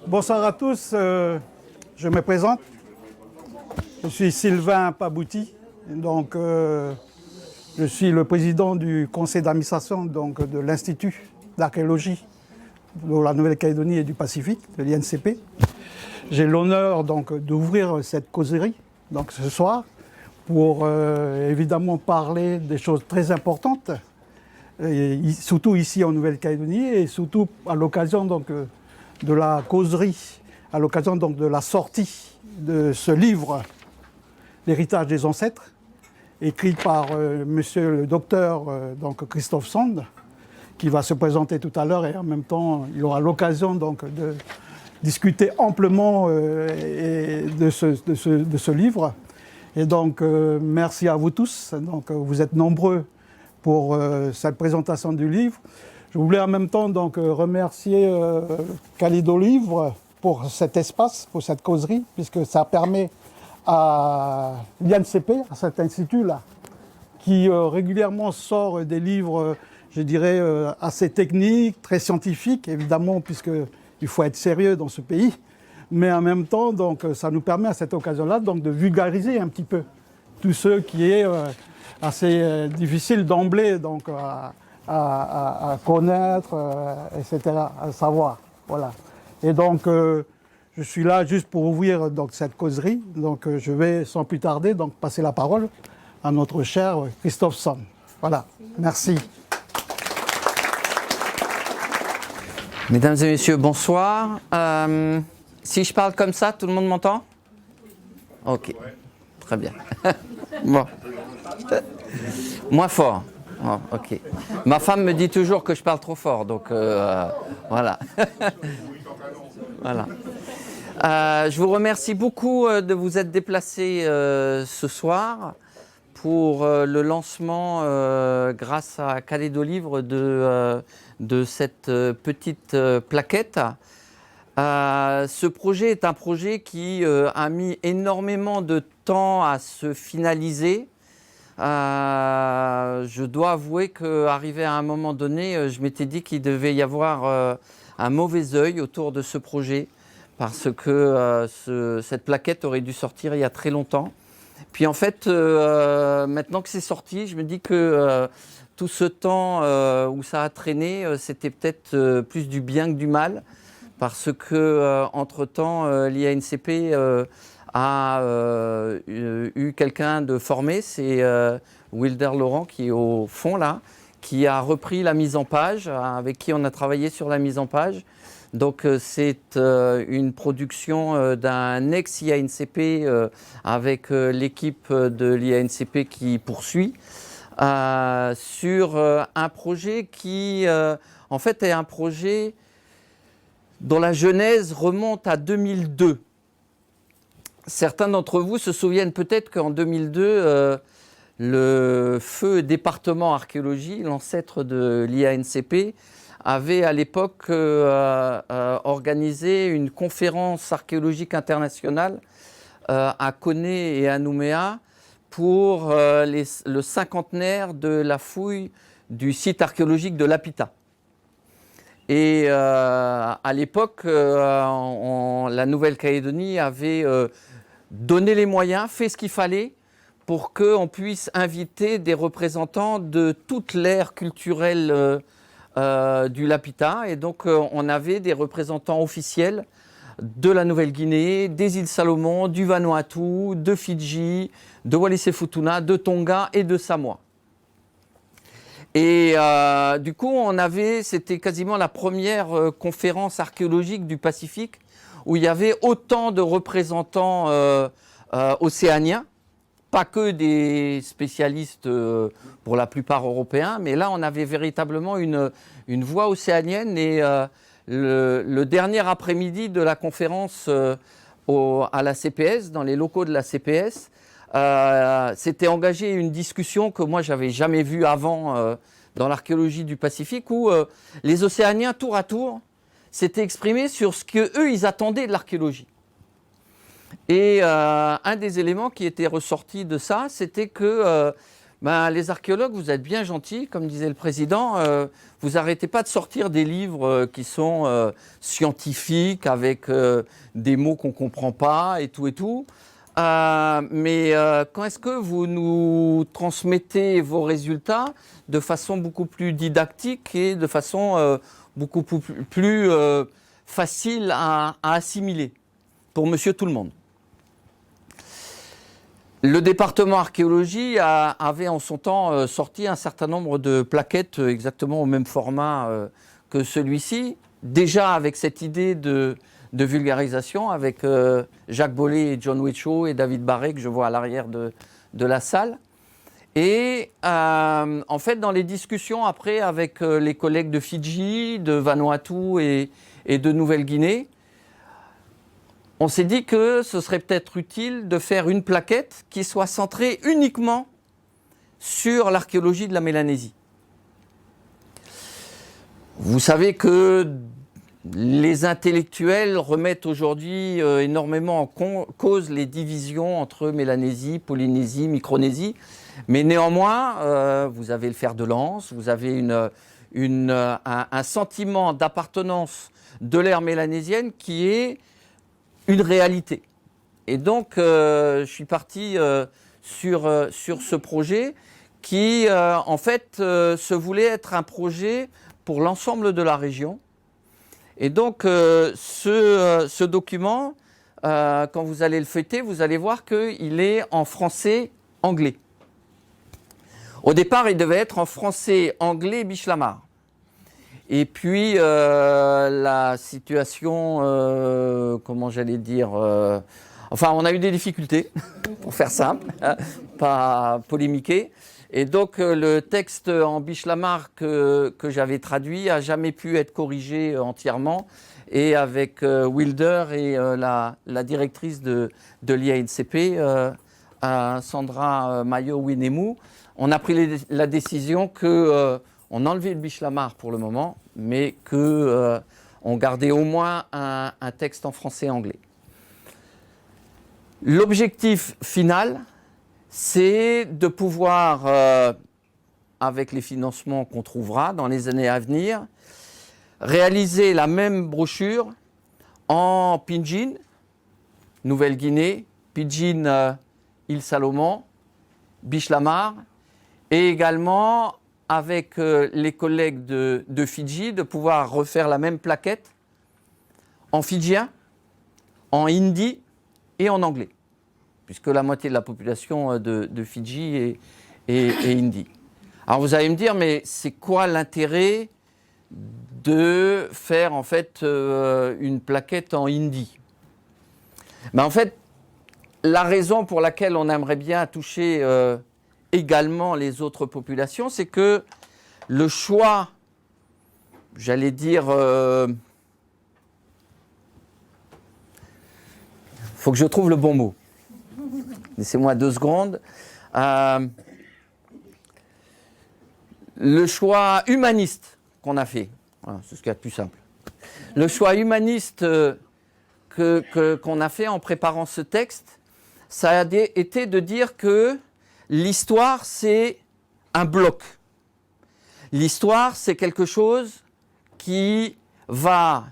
Bonsoir à tous, je me présente. Je suis Sylvain Pabouty, donc je suis le président du conseil d'administration de l'Institut d'archéologie de la Nouvelle-Calédonie et du Pacifique, de l'INCP. J'ai l'honneur d'ouvrir cette causerie ce soir pour évidemment parler des choses très importantes, surtout ici en Nouvelle-Calédonie et surtout à l'occasion de la causerie, à l'occasion de la sortie de ce livre, L'héritage des ancêtres, écrit par monsieur le docteur Christophe Sand, qui va se présenter tout à l'heure, et en même temps il aura l'occasion de discuter amplement de ce livre. Et donc merci à vous tous, vous êtes nombreux pour cette présentation du livre. Je voulais en même temps remercier Calido Livre pour cet espace, pour cette causerie, puisque ça permet à l'INCP, à cet institut-là, qui régulièrement sort des livres, je dirais, assez techniques, très scientifiques, évidemment, puisqu'il faut être sérieux dans ce pays, mais en même temps, ça nous permet à cette occasion-là de vulgariser un petit peu tout ce qui est assez difficile d'emblée à connaître, etc., à savoir. Voilà. Et donc, je suis là juste pour ouvrir cette causerie. Donc, je vais sans plus tarder passer la parole à notre cher Christophe Sand. Voilà. Merci. Mesdames et messieurs, bonsoir. Si je parle comme ça, tout le monde m'entend? Ok, très bien. Bon. Moins fort. Oh, ok. Ma femme me dit toujours que je parle trop fort, donc voilà. Voilà. Je vous remercie beaucoup de vous être déplacés ce soir pour le lancement, grâce à Calido Livre, de cette petite plaquette. Ce projet est un projet qui a mis énormément de temps à se finaliser. Je dois avouer qu'arrivé à un moment donné, je m'étais dit qu'il devait y avoir un mauvais œil autour de ce projet, parce que cette plaquette aurait dû sortir il y a très longtemps. Puis en fait, maintenant que c'est sorti, je me dis que tout ce temps où ça a traîné, c'était peut-être plus du bien que du mal, parce que entre-temps, l'IANCP a eu quelqu'un de formé, c'est Wilder Laurent qui est au fond là, qui a repris la mise en page, avec qui on a travaillé sur la mise en page. Donc c'est une production d'un ex-IANCP avec l'équipe de l'IANCP qui poursuit sur un projet qui en fait est un projet dont la genèse remonte à 2002. Certains d'entre vous se souviennent peut-être qu'en 2002, le feu département archéologie, l'ancêtre de l'IANCP, avait à l'époque organisé une conférence archéologique internationale à Koné et à Nouméa pour le cinquantenaire de la fouille du site archéologique de Lapita. Et à l'époque, la Nouvelle-Calédonie avait donné les moyens, fait ce qu'il fallait pour qu'on puisse inviter des représentants de toute l'ère culturelle du Lapita. Et donc, on avait des représentants officiels de la Nouvelle-Guinée, des îles Salomon, du Vanuatu, de Fidji, de Wallis-et-Futuna, de Tonga et de Samoa. Et du coup, c'était quasiment la première conférence archéologique du Pacifique où il y avait autant de représentants océaniens, pas que des spécialistes pour la plupart européens, mais là, on avait véritablement une voix océanienne. Et le dernier après-midi de la conférence à la CPS, dans les locaux de la CPS, s'était engagée une discussion que moi, j'avais jamais vue avant dans l'archéologie du Pacifique, où les océaniens, tour à tour, s'étaient exprimés sur ce qu'eux, ils attendaient de l'archéologie. Et un des éléments qui était ressorti de ça, c'était que Ben, les archéologues, vous êtes bien gentils, comme disait le président. Vous n'arrêtez pas de sortir des livres qui sont scientifiques, avec des mots qu'on ne comprend pas et tout et tout. Mais quand est-ce que vous nous transmettez vos résultats de façon beaucoup plus didactique et de façon beaucoup plus facile à assimiler pour monsieur tout le monde? Le département archéologie avait en son temps sorti un certain nombre de plaquettes exactement au même format que celui-ci, déjà avec cette idée de vulgarisation, avec Jacques Bollet et John Wichow et David Barré, que je vois à l'arrière de la salle. Et en fait, dans les discussions après avec les collègues de Fidji, de Vanuatu et de Nouvelle-Guinée, on s'est dit que ce serait peut-être utile de faire une plaquette qui soit centrée uniquement sur l'archéologie de la Mélanésie. Vous savez que les intellectuels remettent aujourd'hui énormément en cause les divisions entre Mélanésie, Polynésie, Micronésie, mais néanmoins, vous avez le fer de lance, vous avez un sentiment d'appartenance de l'ère mélanésienne qui est une réalité. Et donc, je suis parti sur ce projet qui, en fait, se voulait être un projet pour l'ensemble de la région. Et donc, ce document, quand vous allez le feuilleter, vous allez voir qu'il est en français-anglais. Au départ, il devait être en français-anglais Bishlamar. Et puis, la situation, comment j'allais dire, enfin, on a eu des difficultés, pour faire simple, hein, pas polémiquer. Et donc, le texte en Bishlamar que j'avais traduit n'a jamais pu être corrigé entièrement. Et avec Wilder et la directrice de l'IANCP, Sandra Mayo-Winemu, on a pris la décision que on enlevait le Bishlamar pour le moment, mais qu'on gardait au moins un texte en français et anglais. L'objectif final, c'est de pouvoir, avec les financements qu'on trouvera dans les années à venir, réaliser la même brochure en Pidgin, Nouvelle-Guinée, Pidgin, île Salomon, Bishlamar, et également avec les collègues de Fidji, de pouvoir refaire la même plaquette en fidjien, en hindi et en anglais, puisque la moitié de la population de Fidji est hindi. Alors vous allez me dire, mais c'est quoi l'intérêt de faire en fait une plaquette en hindi? Ben, en fait, la raison pour laquelle on aimerait bien toucher également les autres populations, c'est que le choix, j'allais dire, faut que je trouve le bon mot. Laissez-moi 2 secondes. Le choix humaniste qu'on a fait, voilà, c'est ce qu'il y a de plus simple. Le choix humaniste qu'on a fait en préparant ce texte, ça a été de dire que l'histoire, c'est un bloc. L'histoire, c'est quelque chose qui va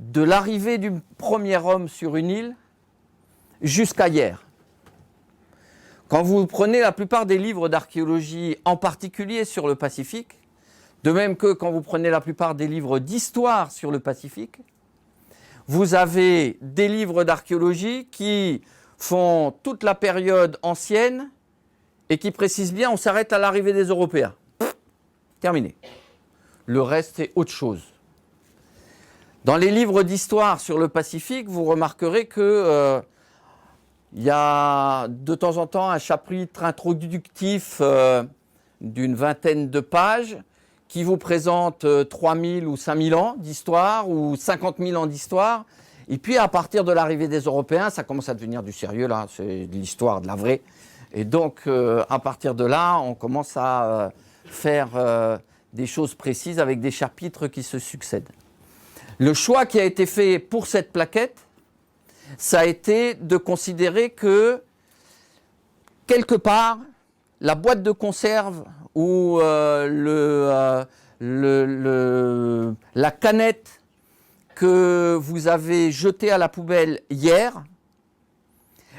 de l'arrivée du premier homme sur une île jusqu'à hier. Quand vous prenez la plupart des livres d'archéologie, en particulier sur le Pacifique, de même que quand vous prenez la plupart des livres d'histoire sur le Pacifique, vous avez des livres d'archéologie qui font toute la période ancienne et qui précisent bien, on s'arrête à l'arrivée des Européens. Terminé. Le reste est autre chose. Dans les livres d'histoire sur le Pacifique, vous remarquerez que il y a de temps en temps un chapitre introductif d'une vingtaine de pages qui vous présente 3000 ou 5000 ans d'histoire ou 50 000 ans d'histoire. Et puis à partir de l'arrivée des Européens, ça commence à devenir du sérieux, là, c'est de l'histoire, de la vraie. Et donc à partir de là, on commence à faire des choses précises avec des chapitres qui se succèdent. Le choix qui a été fait pour cette plaquette, ça a été de considérer que, quelque part, la boîte de conserve ou la canette que vous avez jetée à la poubelle hier,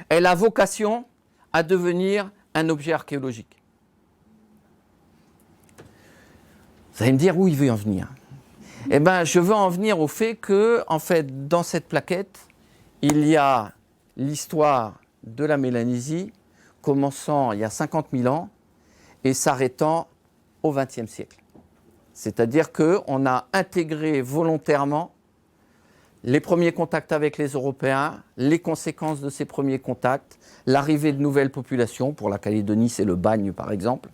elle a vocation à devenir un objet archéologique. Vous allez me dire où il veut en venir. Eh bien, je veux en venir au fait que, en fait, dans cette plaquette, il y a l'histoire de la Mélanésie, commençant il y a 50 000 ans et s'arrêtant au XXe siècle. C'est-à-dire qu'on a intégré volontairement les premiers contacts avec les Européens, les conséquences de ces premiers contacts, l'arrivée de nouvelles populations, pour la Calédonie c'est le bagne par exemple,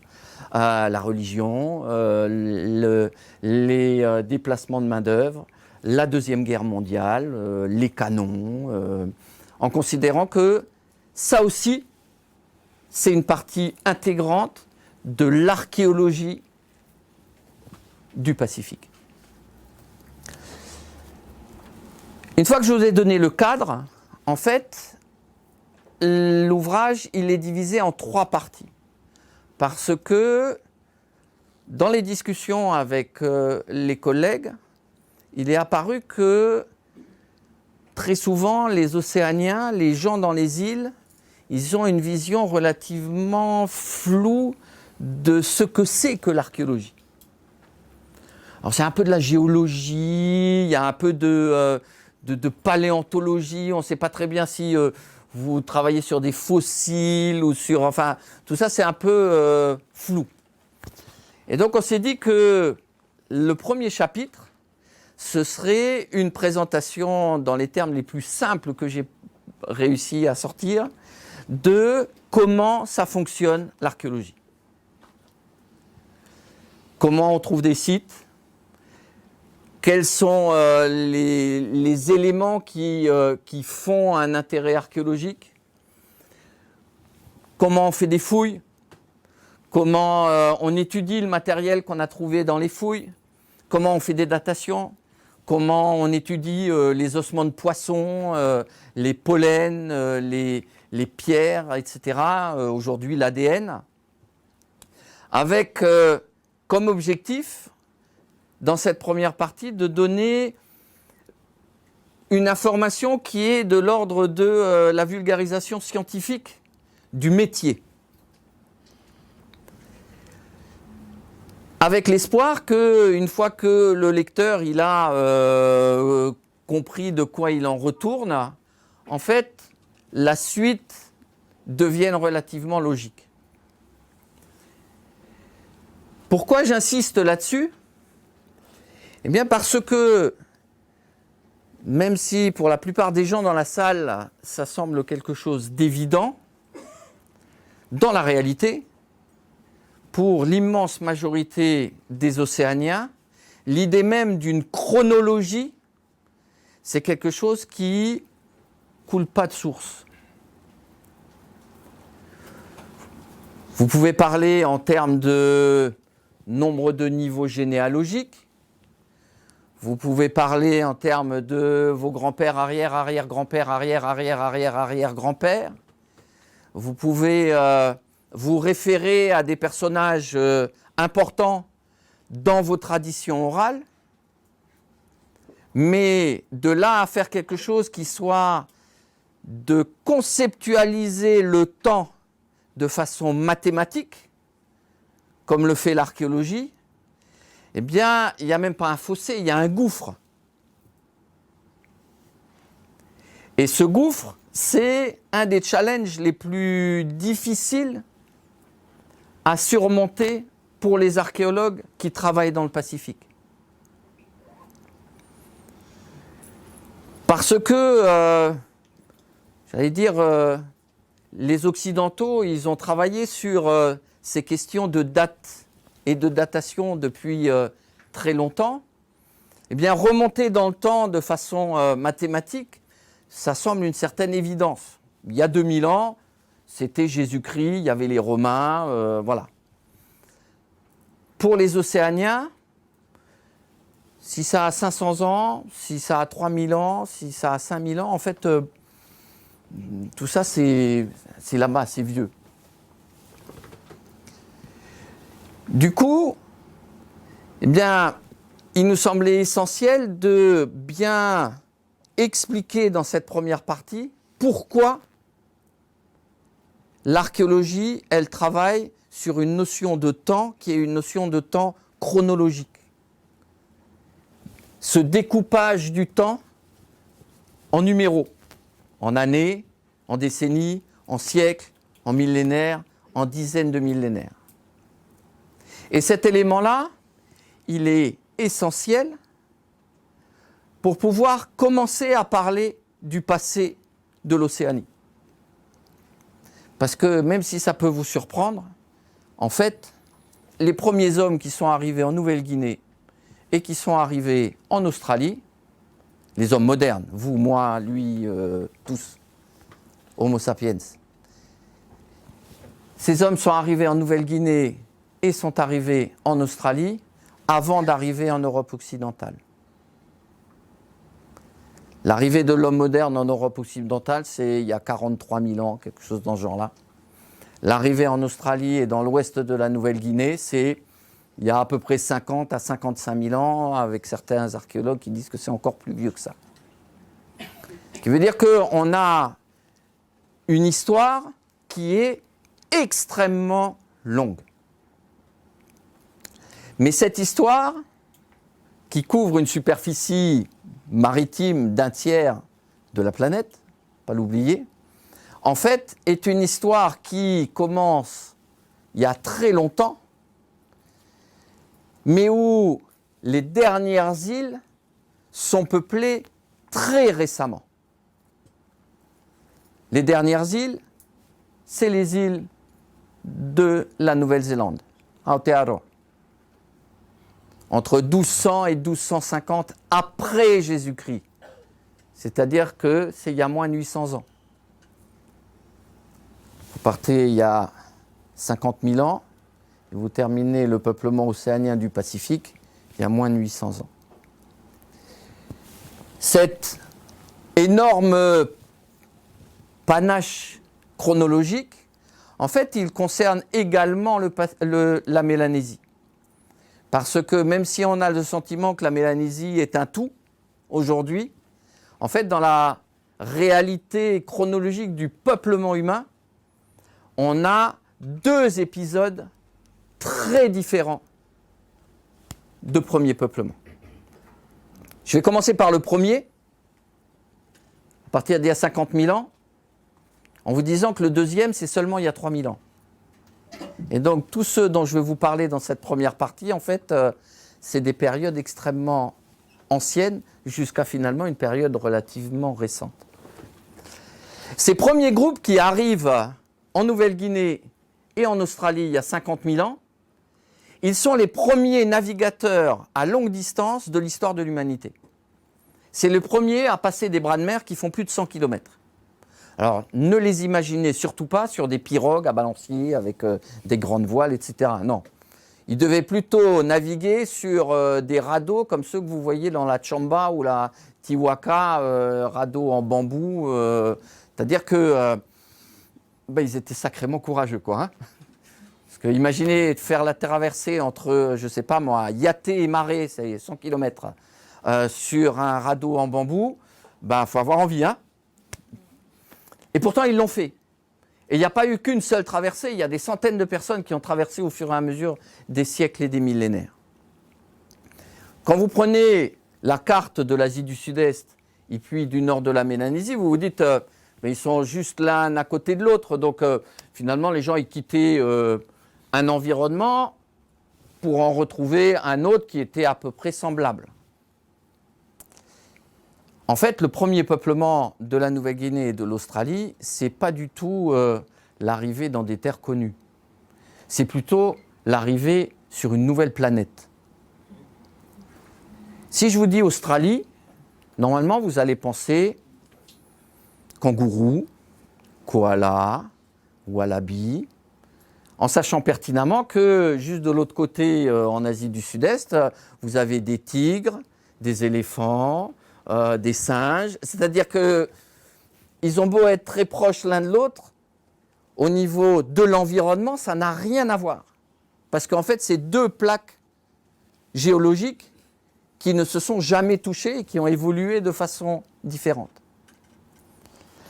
la religion, les déplacements de main-d'œuvre, la Deuxième Guerre mondiale, les canons, en considérant que ça aussi, c'est une partie intégrante de l'archéologie du Pacifique. Une fois que je vous ai donné le cadre, en fait, l'ouvrage, il est divisé en 3 parties. Parce que dans les discussions avec les collègues, il est apparu que très souvent, les Océaniens, les gens dans les îles, ils ont une vision relativement floue de ce que c'est que l'archéologie. Alors c'est un peu de la géologie, il y a un peu de paléontologie, on ne sait pas très bien si vous travaillez sur des fossiles ou sur... Enfin, tout ça c'est un peu flou. Et donc on s'est dit que le premier chapitre, ce serait une présentation dans les termes les plus simples que j'ai réussi à sortir de comment ça fonctionne l'archéologie. Comment on trouve des sites, quels sont les éléments qui font un intérêt archéologique, comment on fait des fouilles, comment on étudie le matériel qu'on a trouvé dans les fouilles, comment on fait des datations, comment on étudie les ossements de poissons, les pollens, les pierres, etc. Aujourd'hui, l'ADN, avec comme objectif, dans cette première partie, de donner une information qui est de l'ordre de la vulgarisation scientifique du métier. Avec l'espoir qu'une fois que le lecteur il a compris de quoi il en retourne, en fait, la suite devienne relativement logique. Pourquoi j'insiste là-dessus ? Eh bien parce que, même si pour la plupart des gens dans la salle, ça semble quelque chose d'évident, dans la réalité, pour l'immense majorité des Océaniens, l'idée même d'une chronologie, c'est quelque chose qui coule pas de source. Vous pouvez parler en termes de nombre de niveaux généalogiques, vous pouvez parler en termes de vos grands-pères, arrière-arrière-grands-pères, arrière-arrière-arrière-arrière-grands-pères, vous pouvez vous référer à des personnages importants dans vos traditions orales, mais de là à faire quelque chose qui soit de conceptualiser le temps de façon mathématique, comme le fait l'archéologie, eh bien, il n'y a même pas un fossé, il y a un gouffre. Et ce gouffre, c'est un des challenges les plus difficiles à surmonter pour les archéologues qui travaillent dans le Pacifique. Parce que, j'allais dire, les Occidentaux, ils ont travaillé sur ces questions de date et de datation depuis très longtemps. Eh bien, remonter dans le temps de façon mathématique, ça semble une certaine évidence. Il y a 2000 ans, c'était Jésus-Christ, il y avait les Romains, voilà. Pour les Océaniens, si ça a 500 ans, si ça a 3000 ans, si ça a 5000 ans, en fait, tout ça, c'est là-bas, c'est vieux. Du coup, eh bien, il nous semblait essentiel de bien expliquer dans cette première partie pourquoi l'archéologie, elle travaille sur une notion de temps qui est une notion de temps chronologique. Ce découpage du temps en numéros, en années, en décennies, en siècles, en millénaires, en dizaines de millénaires. Et cet élément-là, il est essentiel pour pouvoir commencer à parler du passé de l'Océanie. Parce que même si ça peut vous surprendre, en fait, les premiers hommes qui sont arrivés en Nouvelle-Guinée et qui sont arrivés en Australie, les hommes modernes, vous, moi, lui, tous, Homo sapiens, ces hommes sont arrivés en Nouvelle-Guinée et sont arrivés en Australie avant d'arriver en Europe occidentale. L'arrivée de l'homme moderne en Europe occidentale, c'est il y a 43 000 ans, quelque chose dans ce genre-là. L'arrivée en Australie et dans l'ouest de la Nouvelle-Guinée, c'est il y a à peu près 50 à 55 000 ans, avec certains archéologues qui disent que c'est encore plus vieux que ça. Ce qui veut dire qu'on a une histoire qui est extrêmement longue. Mais cette histoire, qui couvre une superficie maritime d'un tiers de la planète, pas l'oublier, en fait, est une histoire qui commence il y a très longtemps, mais où les dernières îles sont peuplées très récemment. Les dernières îles, c'est les îles de la Nouvelle-Zélande, Aotearoa. Entre 1200 et 1250 après Jésus-Christ. C'est-à-dire que c'est il y a moins de 800 ans. Vous partez il y a 50 000 ans et vous terminez le peuplement océanien du Pacifique il y a moins de 800 ans. Cet énorme panache chronologique, en fait, il concerne également la Mélanésie. Parce que même si on a le sentiment que la Mélanésie est un tout, aujourd'hui, en fait, dans la réalité chronologique du peuplement humain, on a deux épisodes très différents de premier peuplement. Je vais commencer par le premier, à partir d'il y a 50 000 ans, en vous disant que le deuxième, c'est seulement il y a 3 000 ans. Et donc, tous ceux dont je vais vous parler dans cette première partie, en fait, c'est des périodes extrêmement anciennes jusqu'à finalement une période relativement récente. Ces premiers groupes qui arrivent en Nouvelle-Guinée et en Australie il y a 50 000 ans, ils sont les premiers navigateurs à longue distance de l'histoire de l'humanité. C'est les premiers à passer des bras de mer qui font plus de 100 km. Alors, ne les imaginez surtout pas sur des pirogues à balancier avec des grandes voiles, etc. Non. Ils devaient plutôt naviguer sur des radeaux comme ceux que vous voyez dans la Chamba ou la Tiwaka, radeaux en bambou. C'est-à-dire que ils étaient sacrément courageux, quoi. Hein. Parce que imaginez faire la traversée entre, je ne sais pas moi, Yaté et Maré, c'est 100 km, sur un radeau en bambou, faut avoir envie, hein. Et pourtant, ils l'ont fait. Et il n'y a pas eu qu'une seule traversée, il y a des centaines de personnes qui ont traversé au fur et à mesure des siècles et des millénaires. Quand vous prenez la carte de l'Asie du Sud-Est et puis du nord de la Mélanésie, vous vous dites, mais ils sont juste l'un à côté de l'autre. Donc finalement, les gens ils quittaient un environnement pour en retrouver un autre qui était à peu près semblable. En fait, le premier peuplement de la Nouvelle-Guinée et de l'Australie, ce n'est pas du tout l'arrivée dans des terres connues. C'est plutôt l'arrivée sur une nouvelle planète. Si je vous dis Australie, normalement, vous allez penser kangourou, koala, wallaby, en sachant pertinemment que juste de l'autre côté, en Asie du Sud-Est, vous avez des tigres, des éléphants, des singes, c'est-à-dire qu'ils ont beau être très proches l'un de l'autre, au niveau de l'environnement, ça n'a rien à voir. parce qu'en fait, c'est deux plaques géologiques qui ne se sont jamais touchées et qui ont évolué de façon différente.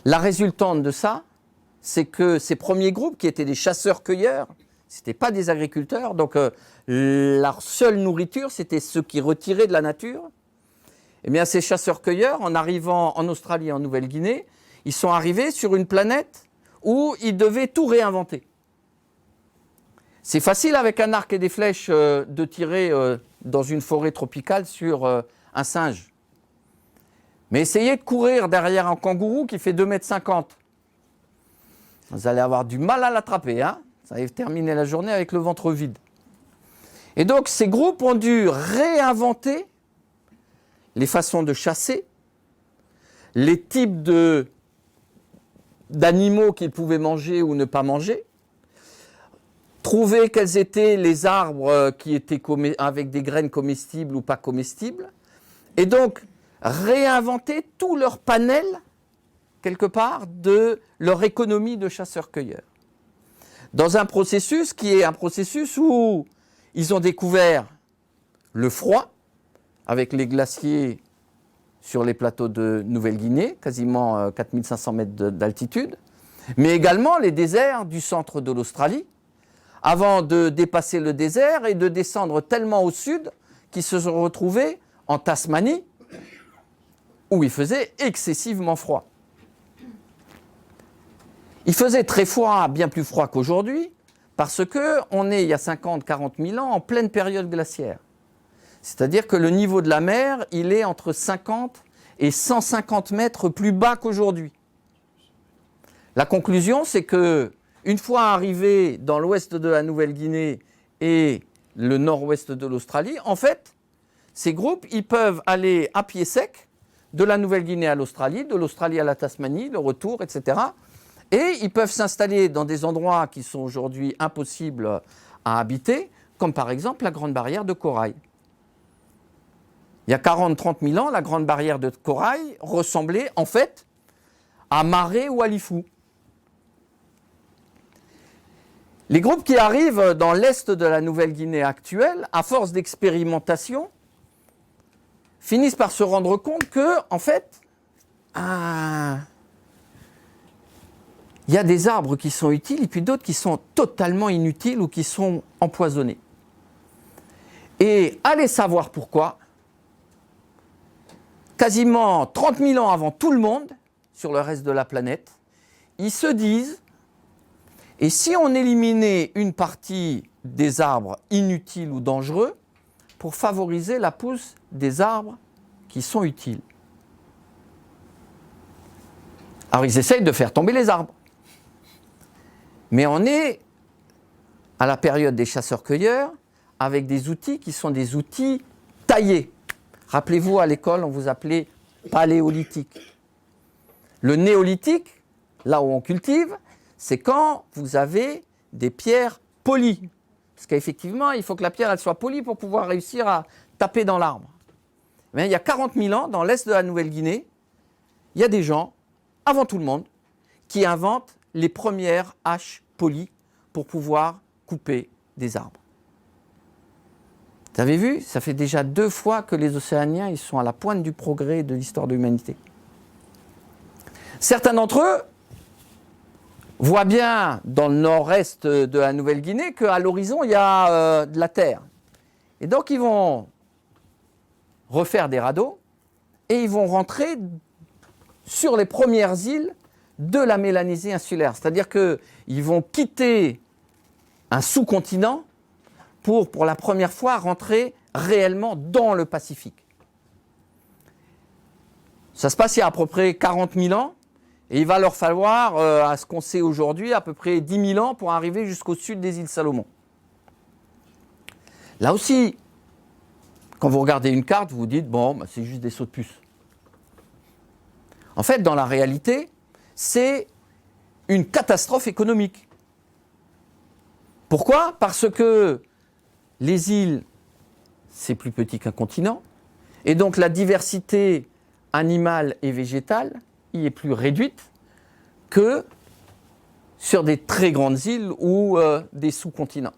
La résultante de ça, c'est que ces premiers groupes, qui étaient des chasseurs-cueilleurs, ce n'étaient pas des agriculteurs, donc leur seule nourriture, c'était ce qu'ils retiraient de la nature. Eh bien, ces chasseurs-cueilleurs, en arrivant en Australie et en Nouvelle-Guinée, ils sont arrivés sur une planète où ils devaient tout réinventer. C'est facile avec un arc et des flèches de tirer dans une forêt tropicale sur un singe. Mais essayez de courir derrière un kangourou qui fait 2,50 m. Vous allez avoir du mal à l'attraper, hein. Vous allez terminer la journée avec le ventre vide. Et donc, ces groupes ont dû réinventer les façons de chasser, les types d'animaux qu'ils pouvaient manger ou ne pas manger, trouver quels étaient les arbres qui étaient avec des graines comestibles ou pas comestibles, et donc réinventer tout leur panel, quelque part, de leur économie de chasseurs-cueilleurs. Dans un processus qui est un processus où ils ont découvert le froid, avec les glaciers sur les plateaux de Nouvelle-Guinée, quasiment 4500 mètres d'altitude, mais également les déserts du centre de l'Australie, avant de dépasser le désert et de descendre tellement au sud qu'ils se sont retrouvés en Tasmanie, où il faisait excessivement froid. Il faisait très froid, bien plus froid qu'aujourd'hui, parce qu'on est, il y a 50-40 000 ans, en pleine période glaciaire. C'est-à-dire que le niveau de la mer, il est entre 50 et 150 mètres plus bas qu'aujourd'hui. La conclusion, c'est que une fois arrivés dans l'ouest de la Nouvelle-Guinée et le nord-ouest de l'Australie, en fait, ces groupes, ils peuvent aller à pied sec de la Nouvelle-Guinée à l'Australie, de l'Australie à la Tasmanie, le retour, etc. Et ils peuvent s'installer dans des endroits qui sont aujourd'hui impossibles à habiter, comme par exemple la Grande Barrière de Corail. Il y a 40-30 000 ans, la Grande Barrière de Corail ressemblait en fait à Maré ou à Lifou. Les groupes qui arrivent dans l'est de la Nouvelle-Guinée actuelle, à force d'expérimentation, finissent par se rendre compte que, en fait, il y a des arbres qui sont utiles et puis d'autres qui sont totalement inutiles ou qui sont empoisonnés. Et allez savoir pourquoi, quasiment 30 000 ans avant tout le monde, sur le reste de la planète, ils se disent, et si on éliminait une partie des arbres inutiles ou dangereux pour favoriser la pousse des arbres qui sont utiles? Alors ils essayent de faire tomber les arbres. Mais on est à la période des chasseurs-cueilleurs avec des outils qui sont des outils taillés. Rappelez-vous, à l'école, on vous appelait paléolithique. Le néolithique, là où on cultive, c'est quand vous avez des pierres polies. Parce qu'effectivement, il faut que la pierre elle soit polie pour pouvoir réussir à taper dans l'arbre. Mais il y a 40 000 ans, dans l'est de la Nouvelle-Guinée, il y a des gens, avant tout le monde, qui inventent les premières haches polies pour pouvoir couper des arbres. Vous avez vu, ça fait déjà 2 fois que les Océaniens ils sont à la pointe du progrès de l'histoire de l'humanité. Certains d'entre eux voient bien dans le nord-est de la Nouvelle-Guinée qu'à l'horizon, il y a de la terre. Et donc, ils vont refaire des radeaux et ils vont rentrer sur les premières îles de la Mélanésie insulaire. C'est-à-dire qu'ils vont quitter un sous-continent pour la première fois, rentrer réellement dans le Pacifique. Ça se passe il y a à peu près 40 000 ans. Et il va leur falloir, à ce qu'on sait aujourd'hui, à peu près 10 000 ans pour arriver jusqu'au sud des îles Salomon. Là aussi, quand vous regardez une carte, vous vous dites, bon, bah, c'est juste des sauts de puce. En fait, dans la réalité, c'est une catastrophe économique. Pourquoi ? Parce que les îles, c'est plus petit qu'un continent, et donc la diversité animale et végétale est plus réduite que sur des très grandes îles ou des sous-continents.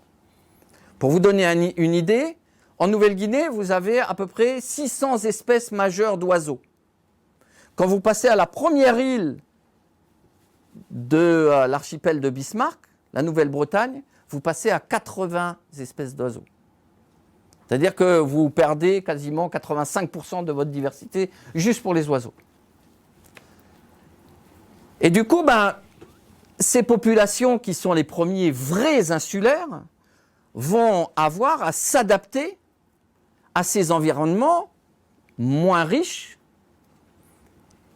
Pour vous donner une idée, en Nouvelle-Guinée, vous avez à peu près 600 espèces majeures d'oiseaux. Quand vous passez à la première île de l'archipel de Bismarck, la Nouvelle-Bretagne, vous passez à 80 espèces d'oiseaux. C'est-à-dire que vous perdez quasiment 85% de votre diversité juste pour les oiseaux. Et du coup, ces populations qui sont les premiers vrais insulaires vont avoir à s'adapter à ces environnements moins riches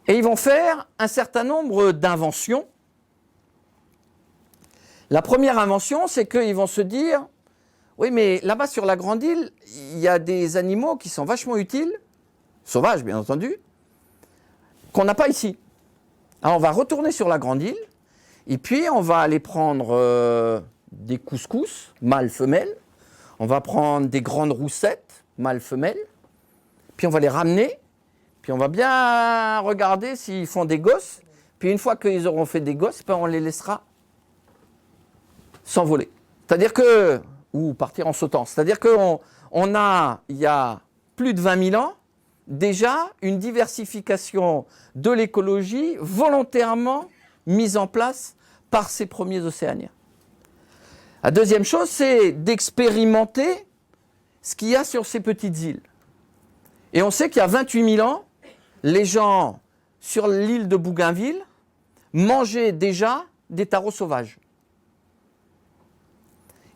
et ils vont faire un certain nombre d'inventions. La première invention, c'est qu'ils vont se dire « Oui, mais là-bas sur la grande île, il y a des animaux qui sont vachement utiles, sauvages bien entendu, qu'on n'a pas ici. Alors on va retourner sur la grande île et puis on va aller prendre des couscous, mâles-femelles, on va prendre des grandes roussettes, mâles-femelles, puis on va les ramener, puis on va bien regarder s'ils font des gosses, puis une fois qu'ils auront fait des gosses, on les laissera s'envoler. C'est-à-dire que, ou partir en sautant, c'est-à-dire qu'on a, il y a plus de 20 000 ans, déjà une diversification de l'écologie volontairement mise en place par ces premiers océaniens. La deuxième chose, c'est d'expérimenter ce qu'il y a sur ces petites îles. Et on sait qu'il y a 28 000 ans, les gens sur l'île de Bougainville mangeaient déjà des tarots sauvages.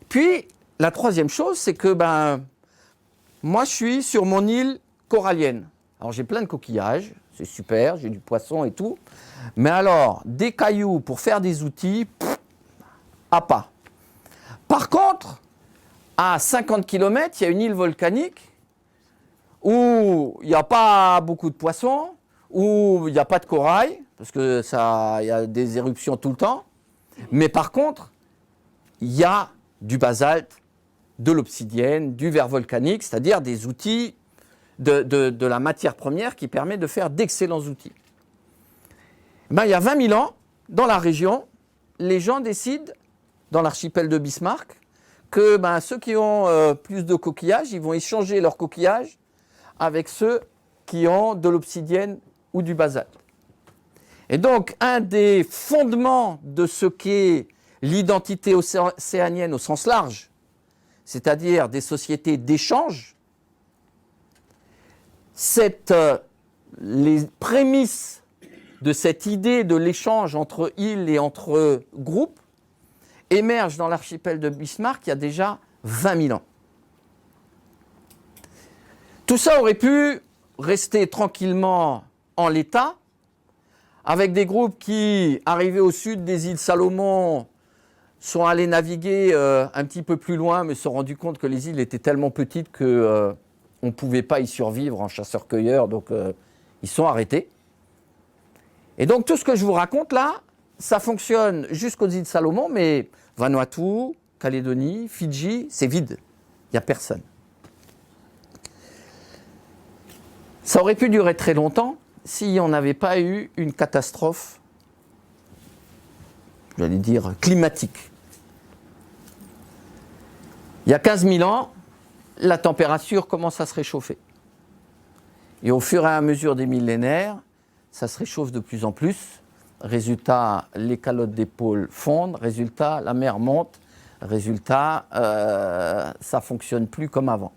Puis, la troisième chose, c'est que moi, je suis sur mon île corallienne. Alors, j'ai plein de coquillages, c'est super, j'ai du poisson et tout. Mais alors, des cailloux pour faire des outils, à pas. Par contre, à 50 km, il y a une île volcanique où il n'y a pas beaucoup de poissons, où il n'y a pas de corail, parce que il y a des éruptions tout le temps. Mais par contre, il y a du basalte, de l'obsidienne, du verre volcanique, c'est-à-dire des outils de la matière première qui permet de faire d'excellents outils. Il y a 20 000 ans, dans la région, les gens décident, dans l'archipel de Bismarck, que ceux qui ont plus de coquillages, ils vont échanger leurs coquillages avec ceux qui ont de l'obsidienne ou du basalte. Et donc, un des fondements de ce qu'est l'identité océanienne au sens large, c'est-à-dire des sociétés d'échange, les prémices de cette idée de l'échange entre îles et entre groupes émergent dans l'archipel de Bismarck il y a déjà 20 000 ans. Tout ça aurait pu rester tranquillement en l'état, avec des groupes qui, arrivés au sud des îles Salomon, sont allés naviguer un petit peu plus loin, mais se sont rendus compte que les îles étaient tellement petites qu'on ne pouvait pas y survivre en chasseur-cueilleur, donc ils sont arrêtés. Et donc tout ce que je vous raconte là, ça fonctionne jusqu'aux îles Salomon, mais Vanuatu, Calédonie, Fidji, c'est vide, il n'y a personne. Ça aurait pu durer très longtemps si on n'avait pas eu une catastrophe, j'allais dire, climatique. Il y a 15 000 ans, la température commence à se réchauffer. Et au fur et à mesure des millénaires, ça se réchauffe de plus en plus. Résultat, les calottes des pôles fondent. Résultat, la mer monte. Résultat, ça ne fonctionne plus comme avant.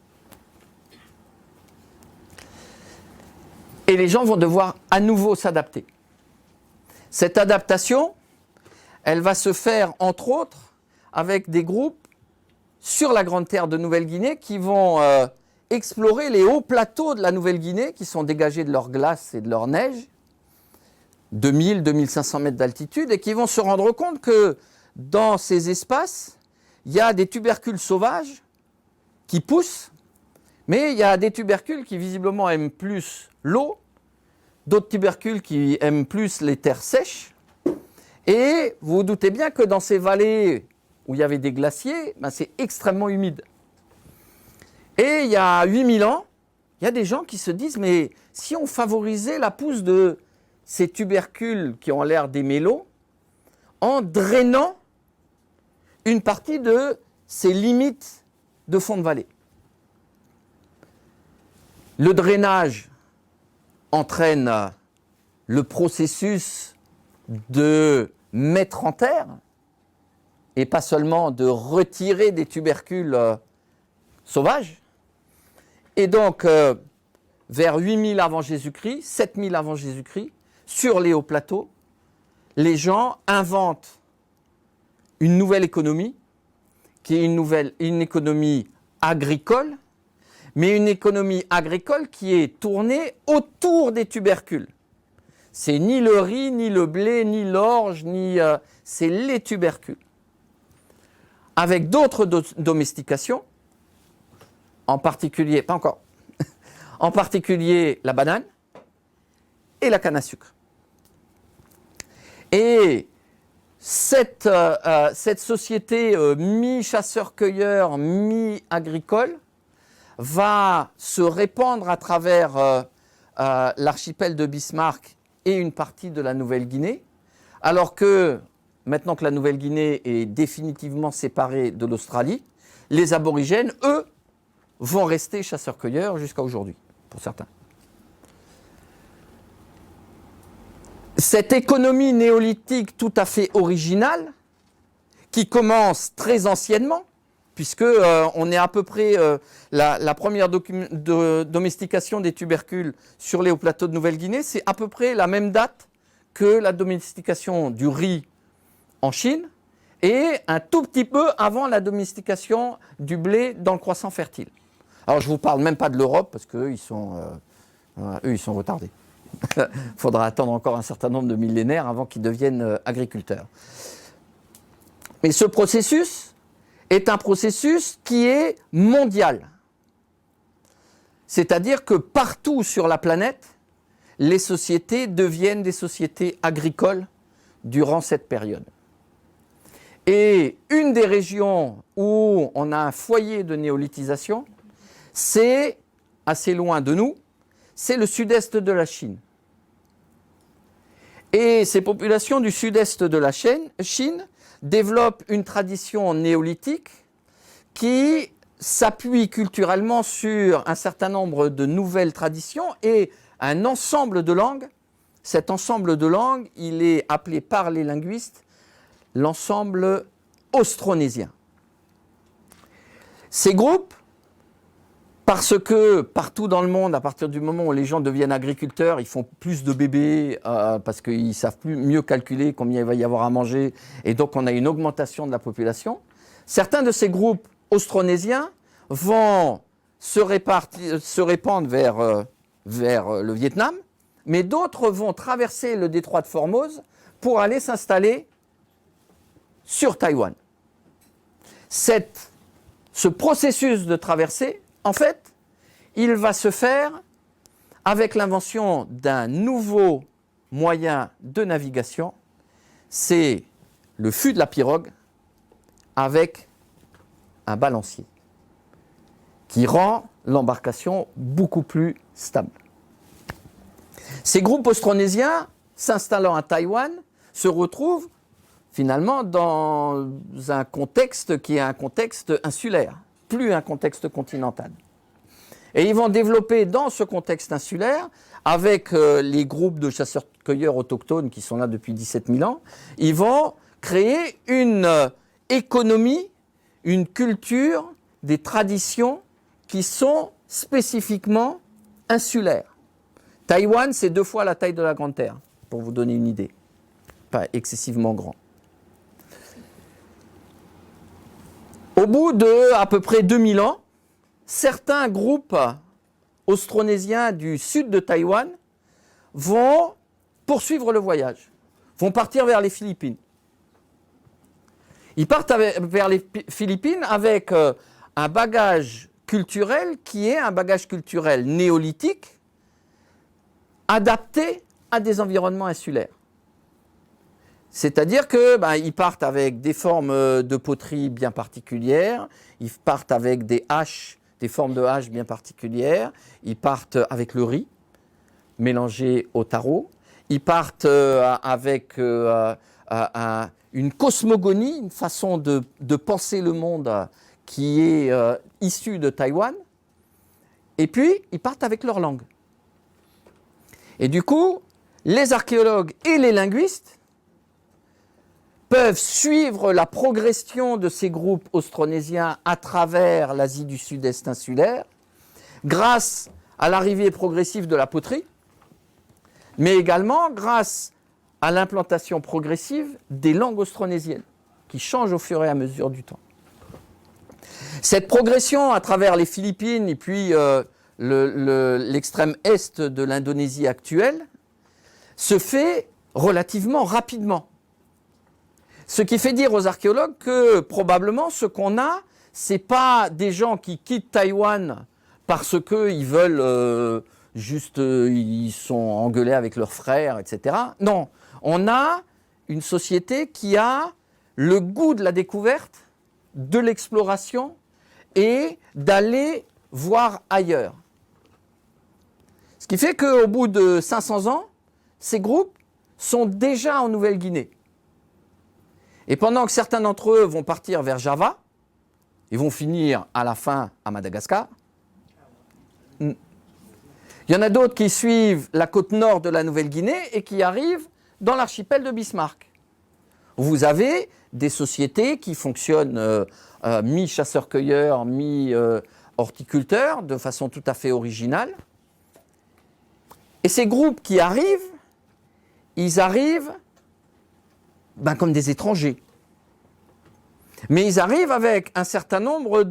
Et les gens vont devoir à nouveau s'adapter. Cette adaptation, elle va se faire, entre autres, avec des groupes sur la Grande Terre de Nouvelle-Guinée qui vont explorer les hauts plateaux de la Nouvelle-Guinée qui sont dégagés de leur glace et de leur neige, 2000-2500 mètres d'altitude, et qui vont se rendre compte que dans ces espaces, il y a des tubercules sauvages qui poussent, mais il y a des tubercules qui visiblement aiment plus l'eau, d'autres tubercules qui aiment plus les terres sèches, et vous vous doutez bien que dans ces vallées où il y avait des glaciers, c'est extrêmement humide. Et il y a 8000 ans, il y a des gens qui se disent, mais si on favorisait la pousse de ces tubercules qui ont l'air des mélos, en drainant une partie de ces limites de fond de vallée. Le drainage entraîne le processus de mettre en terre et pas seulement de retirer des tubercules sauvages. Et donc, vers 8000 avant Jésus-Christ, 7000 avant Jésus-Christ, sur les hauts plateaux, les gens inventent une nouvelle économie, qui est une économie agricole, mais une économie agricole qui est tournée autour des tubercules. C'est ni le riz, ni le blé, ni l'orge, c'est les tubercules. Avec d'autres domestications, en particulier, pas encore, en particulier la banane et la canne à sucre. Et cette société mi-chasseur-cueilleur, mi-agricole va se répandre à travers l'archipel de Bismarck et une partie de la Nouvelle-Guinée, alors que, maintenant que la Nouvelle-Guinée est définitivement séparée de l'Australie, les aborigènes, eux, vont rester chasseurs-cueilleurs jusqu'à aujourd'hui, pour certains. Cette économie néolithique tout à fait originale, qui commence très anciennement, puisque on est à peu près la première domestication des tubercules sur les hauts plateaux de Nouvelle-Guinée, c'est à peu près la même date que la domestication du riz en Chine et un tout petit peu avant la domestication du blé dans le croissant fertile. Alors je ne vous parle même pas de l'Europe parce qu'eux ils sont retardés. Il faudra attendre encore un certain nombre de millénaires avant qu'ils deviennent agriculteurs. Mais ce processus est un processus qui est mondial. C'est-à-dire que partout sur la planète, les sociétés deviennent des sociétés agricoles durant cette période. Et une des régions où on a un foyer de néolithisation, c'est assez loin de nous, c'est le sud-est de la Chine. Et ces populations du sud-est de la Chine développent une tradition néolithique qui s'appuie culturellement sur un certain nombre de nouvelles traditions et un ensemble de langues. Cet ensemble de langues, il est appelé par les linguistes l'ensemble austronésien. Ces groupes, parce que partout dans le monde, à partir du moment où les gens deviennent agriculteurs, ils font plus de bébés parce qu'ils savent mieux calculer combien il va y avoir à manger et donc on a une augmentation de la population. Certains de ces groupes austronésiens vont se répandre vers le Vietnam, mais d'autres vont traverser le détroit de Formose pour aller s'installer sur Taïwan. Ce processus de traversée, en fait, il va se faire avec l'invention d'un nouveau moyen de navigation, c'est le fût de la pirogue avec un balancier qui rend l'embarcation beaucoup plus stable. Ces groupes austronésiens, s'installant à Taïwan, se retrouvent finalement dans un contexte qui est un contexte insulaire, plus un contexte continental. Et ils vont développer dans ce contexte insulaire, avec les groupes de chasseurs-cueilleurs autochtones qui sont là depuis 17 000 ans, ils vont créer une économie, une culture, des traditions qui sont spécifiquement insulaires. Taïwan, c'est 2 fois la taille de la Grande Terre, pour vous donner une idée. Pas excessivement grand. Au bout de à peu près 2000 ans, certains groupes austronésiens du sud de Taïwan vont poursuivre le voyage, vont partir vers les Philippines. Ils partent vers les Philippines avec un bagage culturel qui est un bagage culturel néolithique adapté à des environnements insulaires. C'est-à-dire qu'ils partent avec des formes de poterie bien particulières, ils partent avec des haches, des formes de haches bien particulières, ils partent avec le riz mélangé au taro, ils partent avec une cosmogonie, une façon de penser le monde qui est issus de Taïwan, et puis ils partent avec leur langue. Et du coup, les archéologues et les linguistes peuvent suivre la progression de ces groupes austronésiens à travers l'Asie du Sud-Est insulaire, grâce à l'arrivée progressive de la poterie, mais également grâce à l'implantation progressive des langues austronésiennes, qui changent au fur et à mesure du temps. Cette progression à travers les Philippines et puis l'extrême est de l'Indonésie actuelle se fait relativement rapidement. Ce qui fait dire aux archéologues que probablement ce qu'on a, ce n'est pas des gens qui quittent Taïwan parce qu'ils veulent ils sont engueulés avec leurs frères, etc. Non, on a une société qui a le goût de la découverte, de l'exploration et d'aller voir ailleurs. Ce qui fait qu'au bout de 500 ans, ces groupes sont déjà en Nouvelle-Guinée. Et pendant que certains d'entre eux vont partir vers Java, ils vont finir à la fin à Madagascar. Il y en a d'autres qui suivent la côte nord de la Nouvelle-Guinée et qui arrivent dans l'archipel de Bismarck. Vous avez des sociétés qui fonctionnent mi-chasseurs-cueilleurs, mi-horticulteurs, de façon tout à fait originale. Et ces groupes qui arrivent, ils arrivent comme des étrangers. Mais ils arrivent avec un certain nombre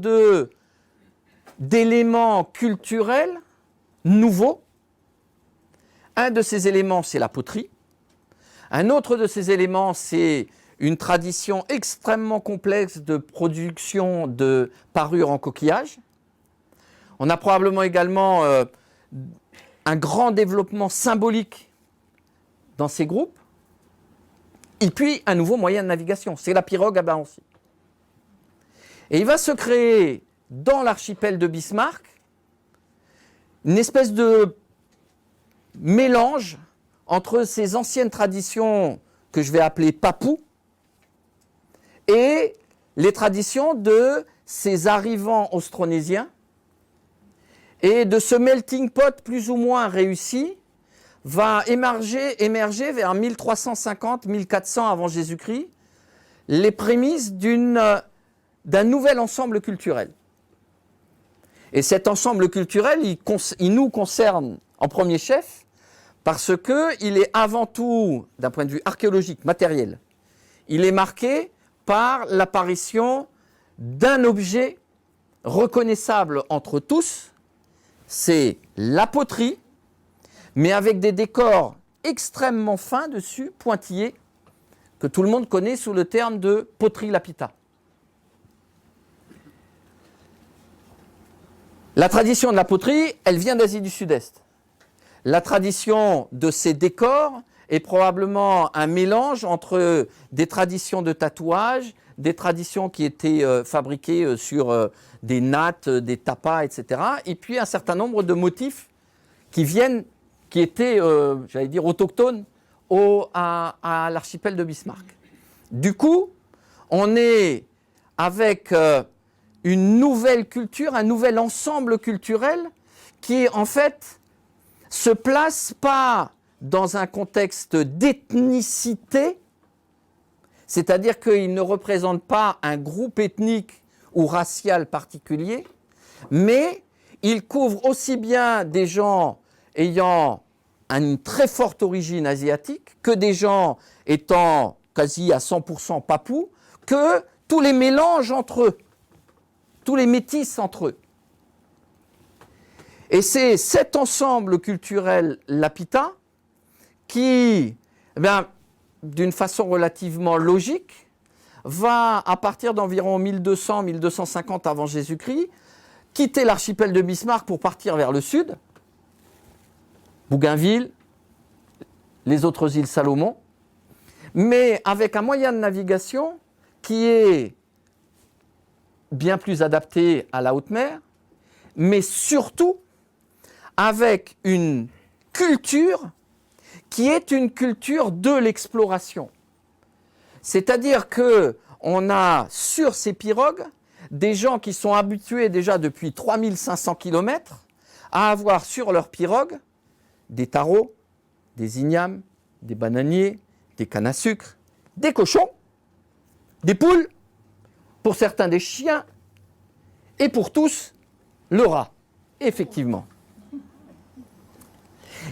d'éléments culturels nouveaux. Un de ces éléments, c'est la poterie. Un autre de ces éléments, c'est une tradition extrêmement complexe de production de parures en coquillage. On a probablement également un grand développement symbolique dans ces groupes. Et puis, un nouveau moyen de navigation, c'est la pirogue à balancier. Et il va se créer, dans l'archipel de Bismarck, une espèce de mélange entre ces anciennes traditions que je vais appeler papous et les traditions de ces arrivants austronésiens. Et de ce melting pot plus ou moins réussi, va émerger vers 1350-1400 avant Jésus-Christ les prémices d'un nouvel ensemble culturel. Et cet ensemble culturel, il nous concerne en premier chef parce qu'il est avant tout, d'un point de vue archéologique, matériel, il est marqué par l'apparition d'un objet reconnaissable entre tous, c'est la poterie, mais avec des décors extrêmement fins dessus, pointillés, que tout le monde connaît sous le terme de poterie lapita. La tradition de la poterie, elle vient d'Asie du Sud-Est. La tradition de ces décors est probablement un mélange entre des traditions de tatouage, des traditions qui étaient fabriquées sur des nattes, des tapas, etc. Et puis un certain nombre de motifs qui étaient, autochtones à l'archipel de Bismarck. Du coup, on est avec une nouvelle culture, un nouvel ensemble culturel qui, en fait, se place pas dans un contexte d'ethnicité, c'est-à-dire qu'il ne représente pas un groupe ethnique ou racial particulier, mais il couvre aussi bien des gens ayant une très forte origine asiatique, que des gens étant quasi à 100% papous, que tous les mélanges entre eux, tous les métis entre eux. Et c'est cet ensemble culturel lapita qui, d'une façon relativement logique, va, à partir d'environ 1200-1250 avant Jésus-Christ, quitter l'archipel de Bismarck pour partir vers le sud, Bougainville, les autres îles Salomon, mais avec un moyen de navigation qui est bien plus adapté à la haute mer, mais surtout avec une culture qui est une culture de l'exploration. C'est-à-dire qu'on a sur ces pirogues des gens qui sont habitués déjà depuis 3500 km à avoir sur leur pirogue des tarots, des ignames, des bananiers, des cannes à sucre, des cochons, des poules, pour certains des chiens, et pour tous, le rat, effectivement.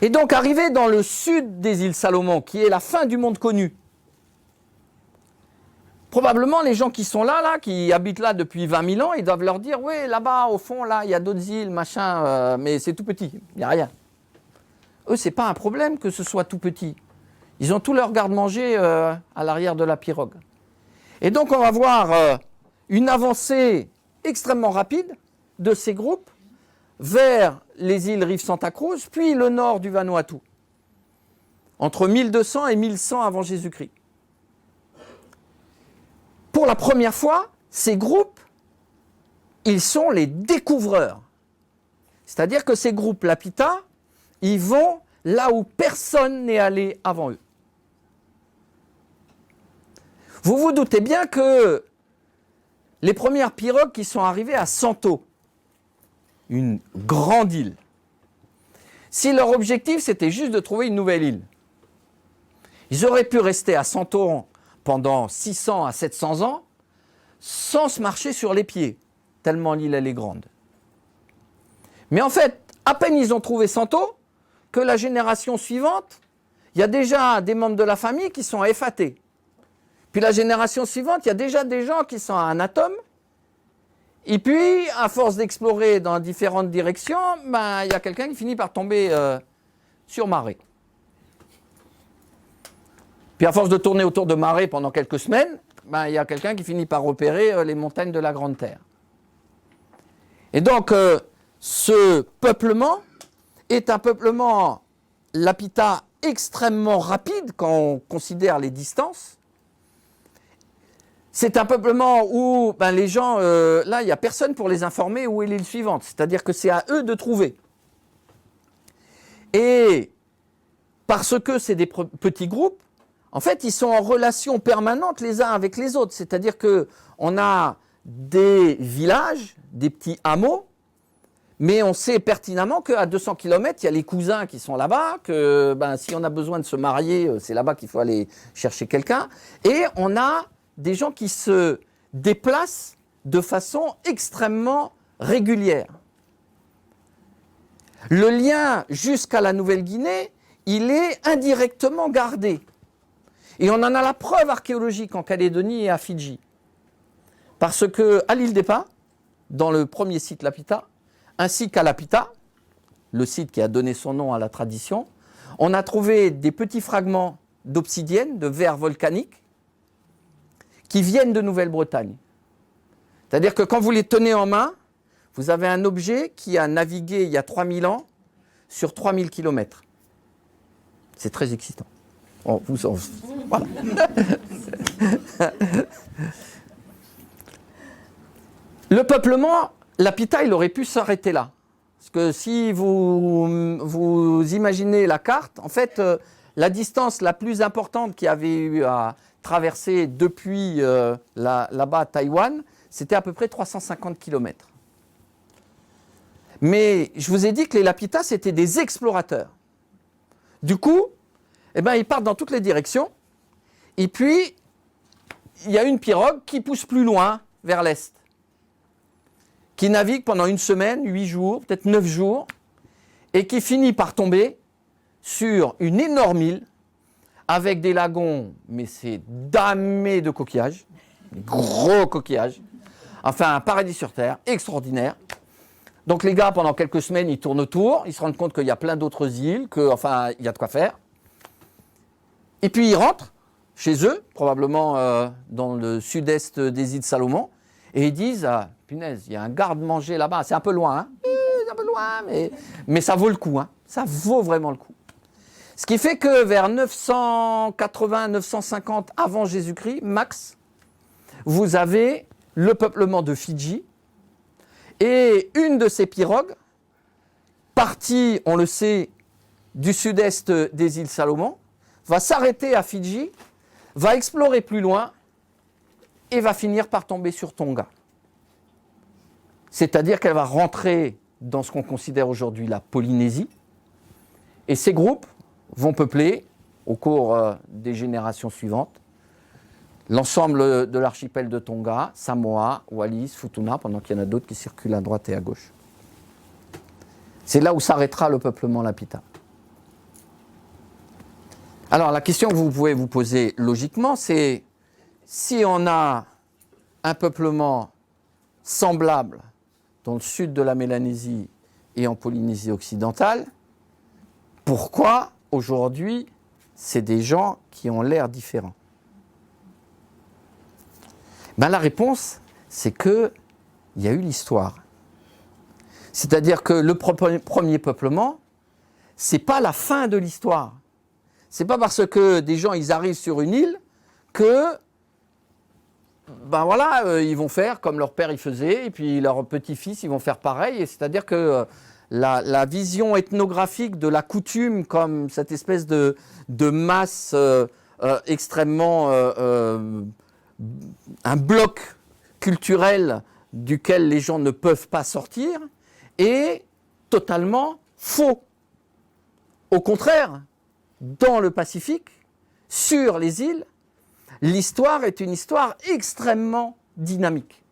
Et donc, arrivé dans le sud des îles Salomon, qui est la fin du monde connu, probablement les gens qui sont là, qui habitent là depuis 20 000 ans, ils doivent leur dire, oui, là-bas, au fond, là, il y a d'autres îles, machin, mais c'est tout petit, il n'y a rien. Eux, ce n'est pas un problème que ce soit tout petit. Ils ont tout leur garde-manger à l'arrière de la pirogue. Et donc, on va voir une avancée extrêmement rapide de ces groupes vers les îles Rives Santa Cruz, puis le nord du Vanuatu, entre 1200 et 1100 avant Jésus-Christ. Pour la première fois, ces groupes, ils sont les découvreurs. C'est-à-dire que ces groupes Lapita, ils vont là où personne n'est allé avant eux. Vous vous doutez bien que les premières pirogues qui sont arrivées à Santo, une grande île, si leur objectif c'était juste de trouver une nouvelle île, ils auraient pu rester à Santo pendant 600 à 700 ans sans se marcher sur les pieds, tellement l'île elle est grande. Mais en fait, à peine ils ont trouvé Santo, que la génération suivante, il y a déjà des membres de la famille qui sont à Effaté. Puis la génération suivante, il y a déjà des gens qui sont à Anatome. Et puis, à force d'explorer dans différentes directions, il y a quelqu'un qui finit par tomber sur Maré. Puis à force de tourner autour de Maré pendant quelques semaines, il y a quelqu'un qui finit par repérer les montagnes de la Grande Terre. Et donc, ce peuplement est un peuplement Lapita extrêmement rapide quand on considère les distances. C'est un peuplement où les gens, là, il n'y a personne pour les informer où est l'île suivante. C'est-à-dire que c'est à eux de trouver. Et parce que c'est des petits groupes, en fait, ils sont en relation permanente les uns avec les autres. C'est-à-dire qu'on a des villages, des petits hameaux, mais on sait pertinemment qu'à 200 km, il y a les cousins qui sont là-bas, que si on a besoin de se marier, c'est là-bas qu'il faut aller chercher quelqu'un. Et on a des gens qui se déplacent de façon extrêmement régulière. Le lien jusqu'à la Nouvelle-Guinée, il est indirectement gardé. Et on en a la preuve archéologique en Calédonie et à Fidji. Parce qu'à l'île des Pins, dans le premier site Lapita, ainsi qu'à Lapita, le site qui a donné son nom à la tradition, on a trouvé des petits fragments d'obsidienne, de verre volcanique, qui viennent de Nouvelle-Bretagne. C'est-à-dire que quand vous les tenez en main, vous avez un objet qui a navigué il y a 3000 ans sur 3000 km. C'est très excitant. Voilà. Le peuplement, Lapita, il aurait pu s'arrêter là. Parce que si vous imaginez la carte, en fait, la distance la plus importante qu'il y avait eu à traverser depuis là-bas à Taïwan, c'était à peu près 350 km. Mais je vous ai dit que les Lapita, c'était des explorateurs. Du coup, ils partent dans toutes les directions. Et puis, il y a une pirogue qui pousse plus loin, vers l'est, qui navigue pendant une semaine, 8 jours, peut-être 9 jours, et qui finit par tomber sur une énorme île, avec des lagons, mais c'est damé de coquillages, des gros coquillages. Enfin, un paradis sur terre, extraordinaire. Donc les gars, pendant quelques semaines, ils tournent autour, ils se rendent compte qu'il y a plein d'autres îles, il y a de quoi faire. Et puis ils rentrent chez eux, probablement dans le sud-est des îles Salomon, et ils disent, punaise, il y a un garde-manger là-bas, c'est un peu loin, hein, c'est un peu loin, mais ça vaut le coup, hein, ça vaut vraiment le coup. Ce qui fait que vers 980-950 avant Jésus-Christ, max, vous avez le peuplement de Fidji, et une de ces pirogues, partie, on le sait, du sud-est des îles Salomon, va s'arrêter à Fidji, va explorer plus loin et va finir par tomber sur Tonga. c'est-à-dire qu'elle va rentrer dans ce qu'on considère aujourd'hui la Polynésie, et ces groupes vont peupler, au cours des générations suivantes, l'ensemble de l'archipel de Tonga, Samoa, Wallis, Futuna, pendant qu'il y en a d'autres qui circulent à droite et à gauche. C'est là où s'arrêtera le peuplement lapita. Alors la question que vous pouvez vous poser logiquement, c'est si on a un peuplement semblable dans le sud de la Mélanésie et en Polynésie occidentale, pourquoi aujourd'hui c'est des gens qui ont l'air différents? Ben, la réponse, c'est qu'il y a eu l'histoire. C'est-à-dire que le premier peuplement, ce n'est pas la fin de l'histoire. Ce n'est pas parce que des gens ils arrivent sur une île que ben voilà, ils vont faire comme leur père y faisait, et puis leurs petits-fils ils vont faire pareil. C'est-à-dire que la vision ethnographique de la coutume comme cette espèce de masse extrêmement... un bloc culturel duquel les gens ne peuvent pas sortir est totalement faux. Au contraire, dans le Pacifique, sur les îles, l'histoire est une histoire extrêmement dynamique.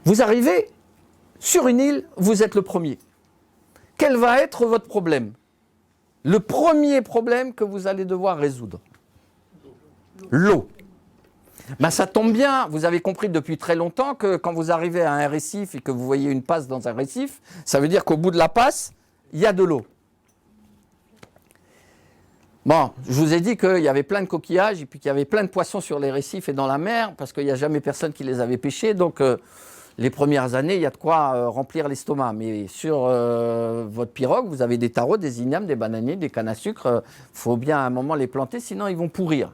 Vous arrivez sur une île, vous êtes le premier. Quel va être votre problème? Le premier problème que vous allez devoir résoudre, l'eau. Ben, ça tombe bien, vous avez compris depuis très longtemps que quand vous arrivez à un récif et que vous voyez une passe dans un récif, ça veut dire qu'au bout de la passe, il y a de l'eau. Bon, je vous ai dit qu'il y avait plein de coquillages et puis qu'il y avait plein de poissons sur les récifs et dans la mer, parce qu'il n'y a jamais personne qui les avait pêchés, donc les premières années, il y a de quoi remplir l'estomac. Mais sur votre pirogue, vous avez des tarots, des ignames, des bananiers, des cannes à sucre. Il faut bien à un moment les planter, sinon ils vont pourrir.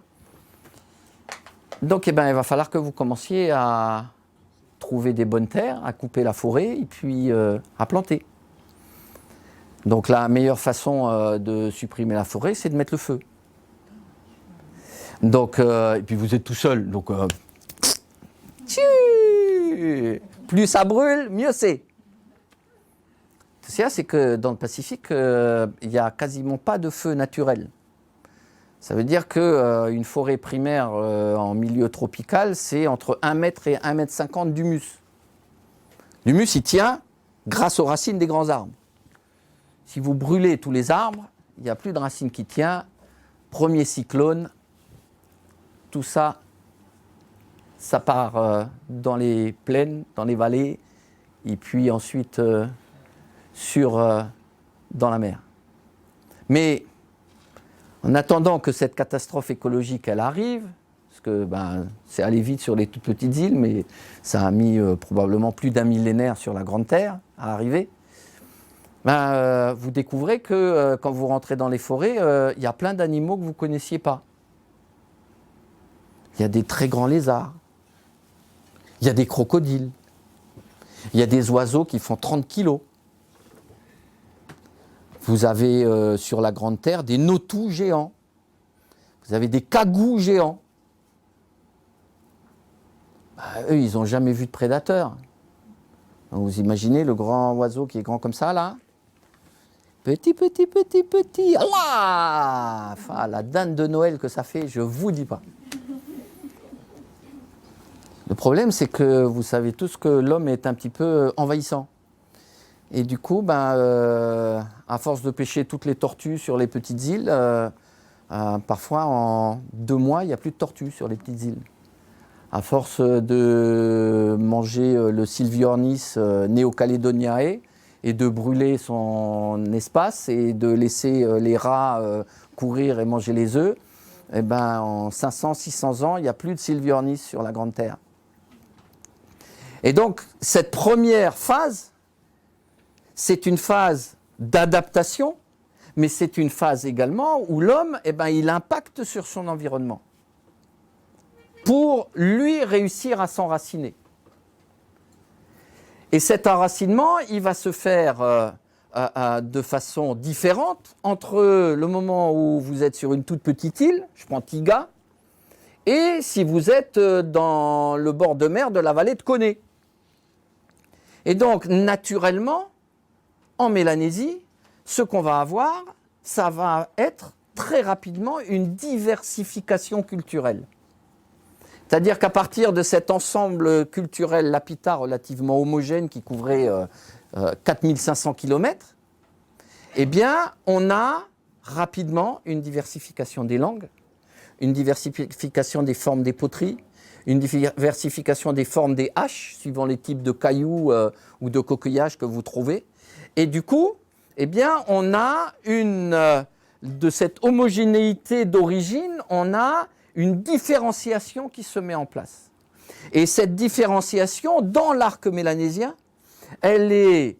Donc, eh ben, il va falloir que vous commenciez à trouver des bonnes terres, à couper la forêt et puis à planter. Donc, la meilleure façon de supprimer la forêt, c'est de mettre le feu. Donc, et puis vous êtes tout seul. Donc, plus ça brûle, mieux c'est. C'est que dans le Pacifique, il n'y a quasiment pas de feu naturel. Ça veut dire qu'une forêt primaire en milieu tropical, c'est entre 1 mètre et 1,50 m d'humus. L'humus, il tient grâce aux racines des grands arbres. Si vous brûlez tous les arbres, il n'y a plus de racines qui tiennent. Premier cyclone, tout ça, ça part dans les plaines, dans les vallées, et puis ensuite dans la mer. Mais en attendant que cette catastrophe écologique elle arrive, parce que ben, c'est allé vite sur les toutes petites îles, mais ça a mis probablement plus d'un millénaire sur la Grande Terre à arriver, ben, vous découvrez que quand vous rentrez dans les forêts, il y a plein d'animaux que vous ne connaissiez pas. Il y a des très grands lézards, il y a des crocodiles, il y a des oiseaux qui font 30 kilos. Vous avez sur la Grande Terre des notous géants. Vous avez des cagous géants. Bah, eux, ils n'ont jamais vu de prédateur. Donc, vous imaginez le grand oiseau qui est grand comme ça, là? Petit. Allah! Enfin, la dinde de Noël que ça fait, je ne vous dis pas. Le problème, c'est que vous savez tous que l'homme est un petit peu envahissant. Et du coup, ben, à force de pêcher toutes les tortues sur les petites îles, parfois en 2 mois, il n'y a plus de tortues sur les petites îles. À force de manger le Sylviornis neocaledoniae et de brûler son espace et de laisser les rats courir et manger les œufs, eh ben, en 500-600 ans, il n'y a plus de Sylviornis sur la Grande Terre. Et donc, cette première phase, c'est une phase d'adaptation, mais c'est une phase également où l'homme, eh ben, il impacte sur son environnement pour lui réussir à s'enraciner. Et cet enracinement, il va se faire de façon différente entre le moment où vous êtes sur une toute petite île, je prends Tiga, et si vous êtes dans le bord de mer de la vallée de Koné. Et donc, naturellement, en Mélanésie, ce qu'on va avoir, ça va être très rapidement une diversification culturelle. C'est-à-dire qu'à partir de cet ensemble culturel lapita relativement homogène qui couvrait 4500 km, eh bien, on a rapidement une diversification des langues, une diversification des formes des poteries, une diversification des formes des haches, suivant les types de cailloux ou de coquillages que vous trouvez. Et du coup, eh bien, on a de cette homogénéité d'origine, on a une différenciation qui se met en place. Et cette différenciation, dans l'arc mélanésien, elle est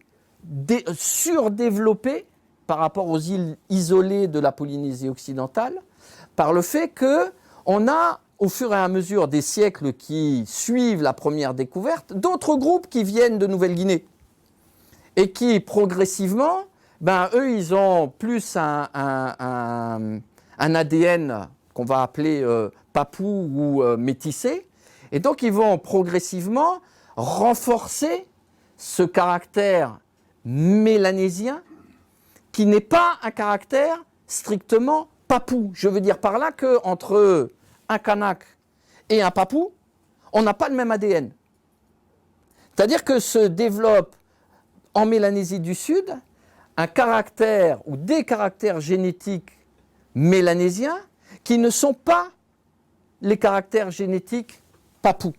surdéveloppée par rapport aux îles isolées de la Polynésie occidentale, par le fait qu'on a, au fur et à mesure des siècles qui suivent la première découverte, d'autres groupes qui viennent de Nouvelle-Guinée et qui, progressivement, eux, ils ont plus un ADN qu'on va appeler papou ou métissé, et donc ils vont progressivement renforcer ce caractère mélanésien qui n'est pas un caractère strictement papou. Je veux dire par là qu'entre un kanak et un papou, on n'a pas le même ADN. C'est-à-dire que se développe en Mélanésie du Sud un caractère ou des caractères génétiques mélanésiens qui ne sont pas les caractères génétiques papous.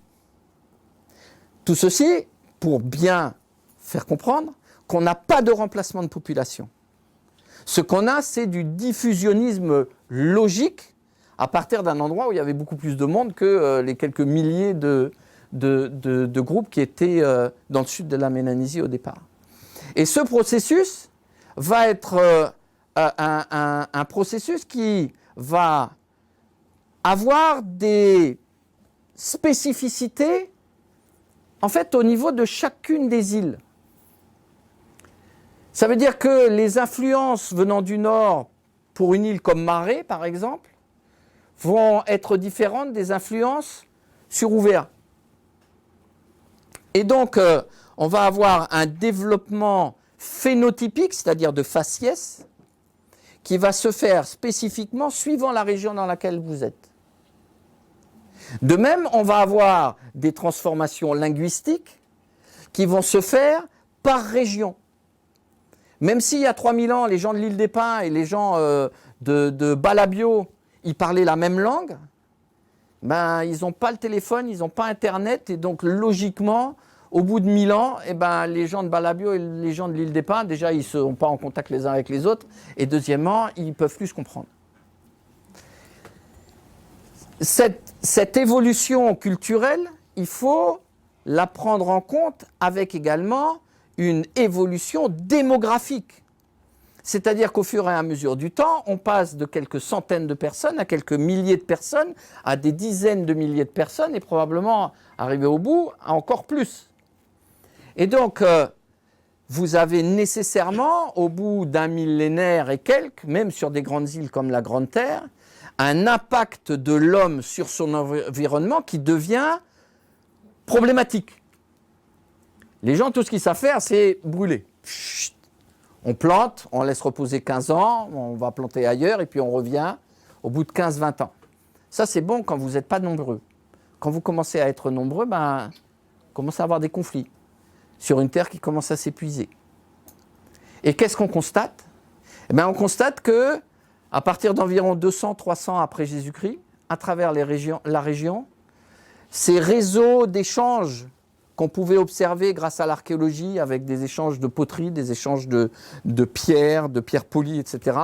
Tout ceci pour bien faire comprendre qu'on n'a pas de remplacement de population. Ce qu'on a, c'est du diffusionnisme logique à partir d'un endroit où il y avait beaucoup plus de monde que les quelques milliers de groupes qui étaient dans le sud de la Mélanésie au départ. Et ce processus va être un processus qui va avoir des spécificités en fait au niveau de chacune des îles. Ça veut dire que les influences venant du nord pour une île comme Maré par exemple vont être différentes des influences sur Ouvéa. Et donc on va avoir un développement phénotypique, c'est-à-dire de faciès, qui va se faire spécifiquement suivant la région dans laquelle vous êtes. De même, on va avoir des transformations linguistiques qui vont se faire par région. Même s'il y a 3000 ans, les gens de l'île des Pins et les gens de Balabio, ils parlaient la même langue, ils n'ont pas le téléphone, ils n'ont pas Internet, et donc logiquement, au bout de 1000 ans, les gens de Balabio et les gens de l'île des Pins, déjà, ils ne sont pas en contact les uns avec les autres, et deuxièmement, ils ne peuvent plus se comprendre. Cette évolution culturelle, il faut la prendre en compte avec également une évolution démographique. C'est-à-dire qu'au fur et à mesure du temps, on passe de quelques centaines de personnes à quelques milliers de personnes, à des dizaines de milliers de personnes, et probablement, arrivé au bout, à encore plus. Et donc, vous avez nécessairement, au bout d'un millénaire et quelques, même sur des grandes îles comme la Grande Terre, un impact de l'homme sur son environnement qui devient problématique. Les gens, tout ce qu'ils savent faire, c'est brûler. Chut. On plante, on laisse reposer 15 ans, on va planter ailleurs, et puis on revient au bout de 15-20 ans. Ça, c'est bon quand vous n'êtes pas nombreux. Quand vous commencez à être nombreux, vous commencez à avoir des conflits sur une terre qui commence à s'épuiser. Et qu'est-ce qu'on constate ? On constate que à partir d'environ 200-300 après Jésus-Christ, à travers la région, ces réseaux d'échanges qu'on pouvait observer grâce à l'archéologie avec des échanges de poteries, des échanges de pierres polies, etc.,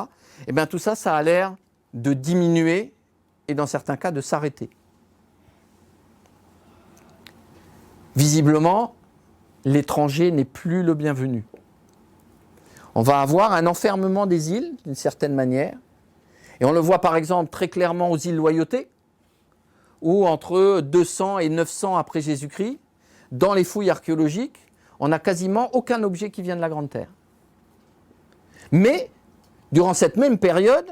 tout ça, ça a l'air de diminuer et dans certains cas de s'arrêter. Visiblement, l'étranger n'est plus le bienvenu. On va avoir un enfermement des îles, d'une certaine manière, et on le voit par exemple très clairement aux îles Loyauté, où entre 200 et 900 après Jésus-Christ, dans les fouilles archéologiques, on n'a quasiment aucun objet qui vient de la Grande Terre. Mais, durant cette même période,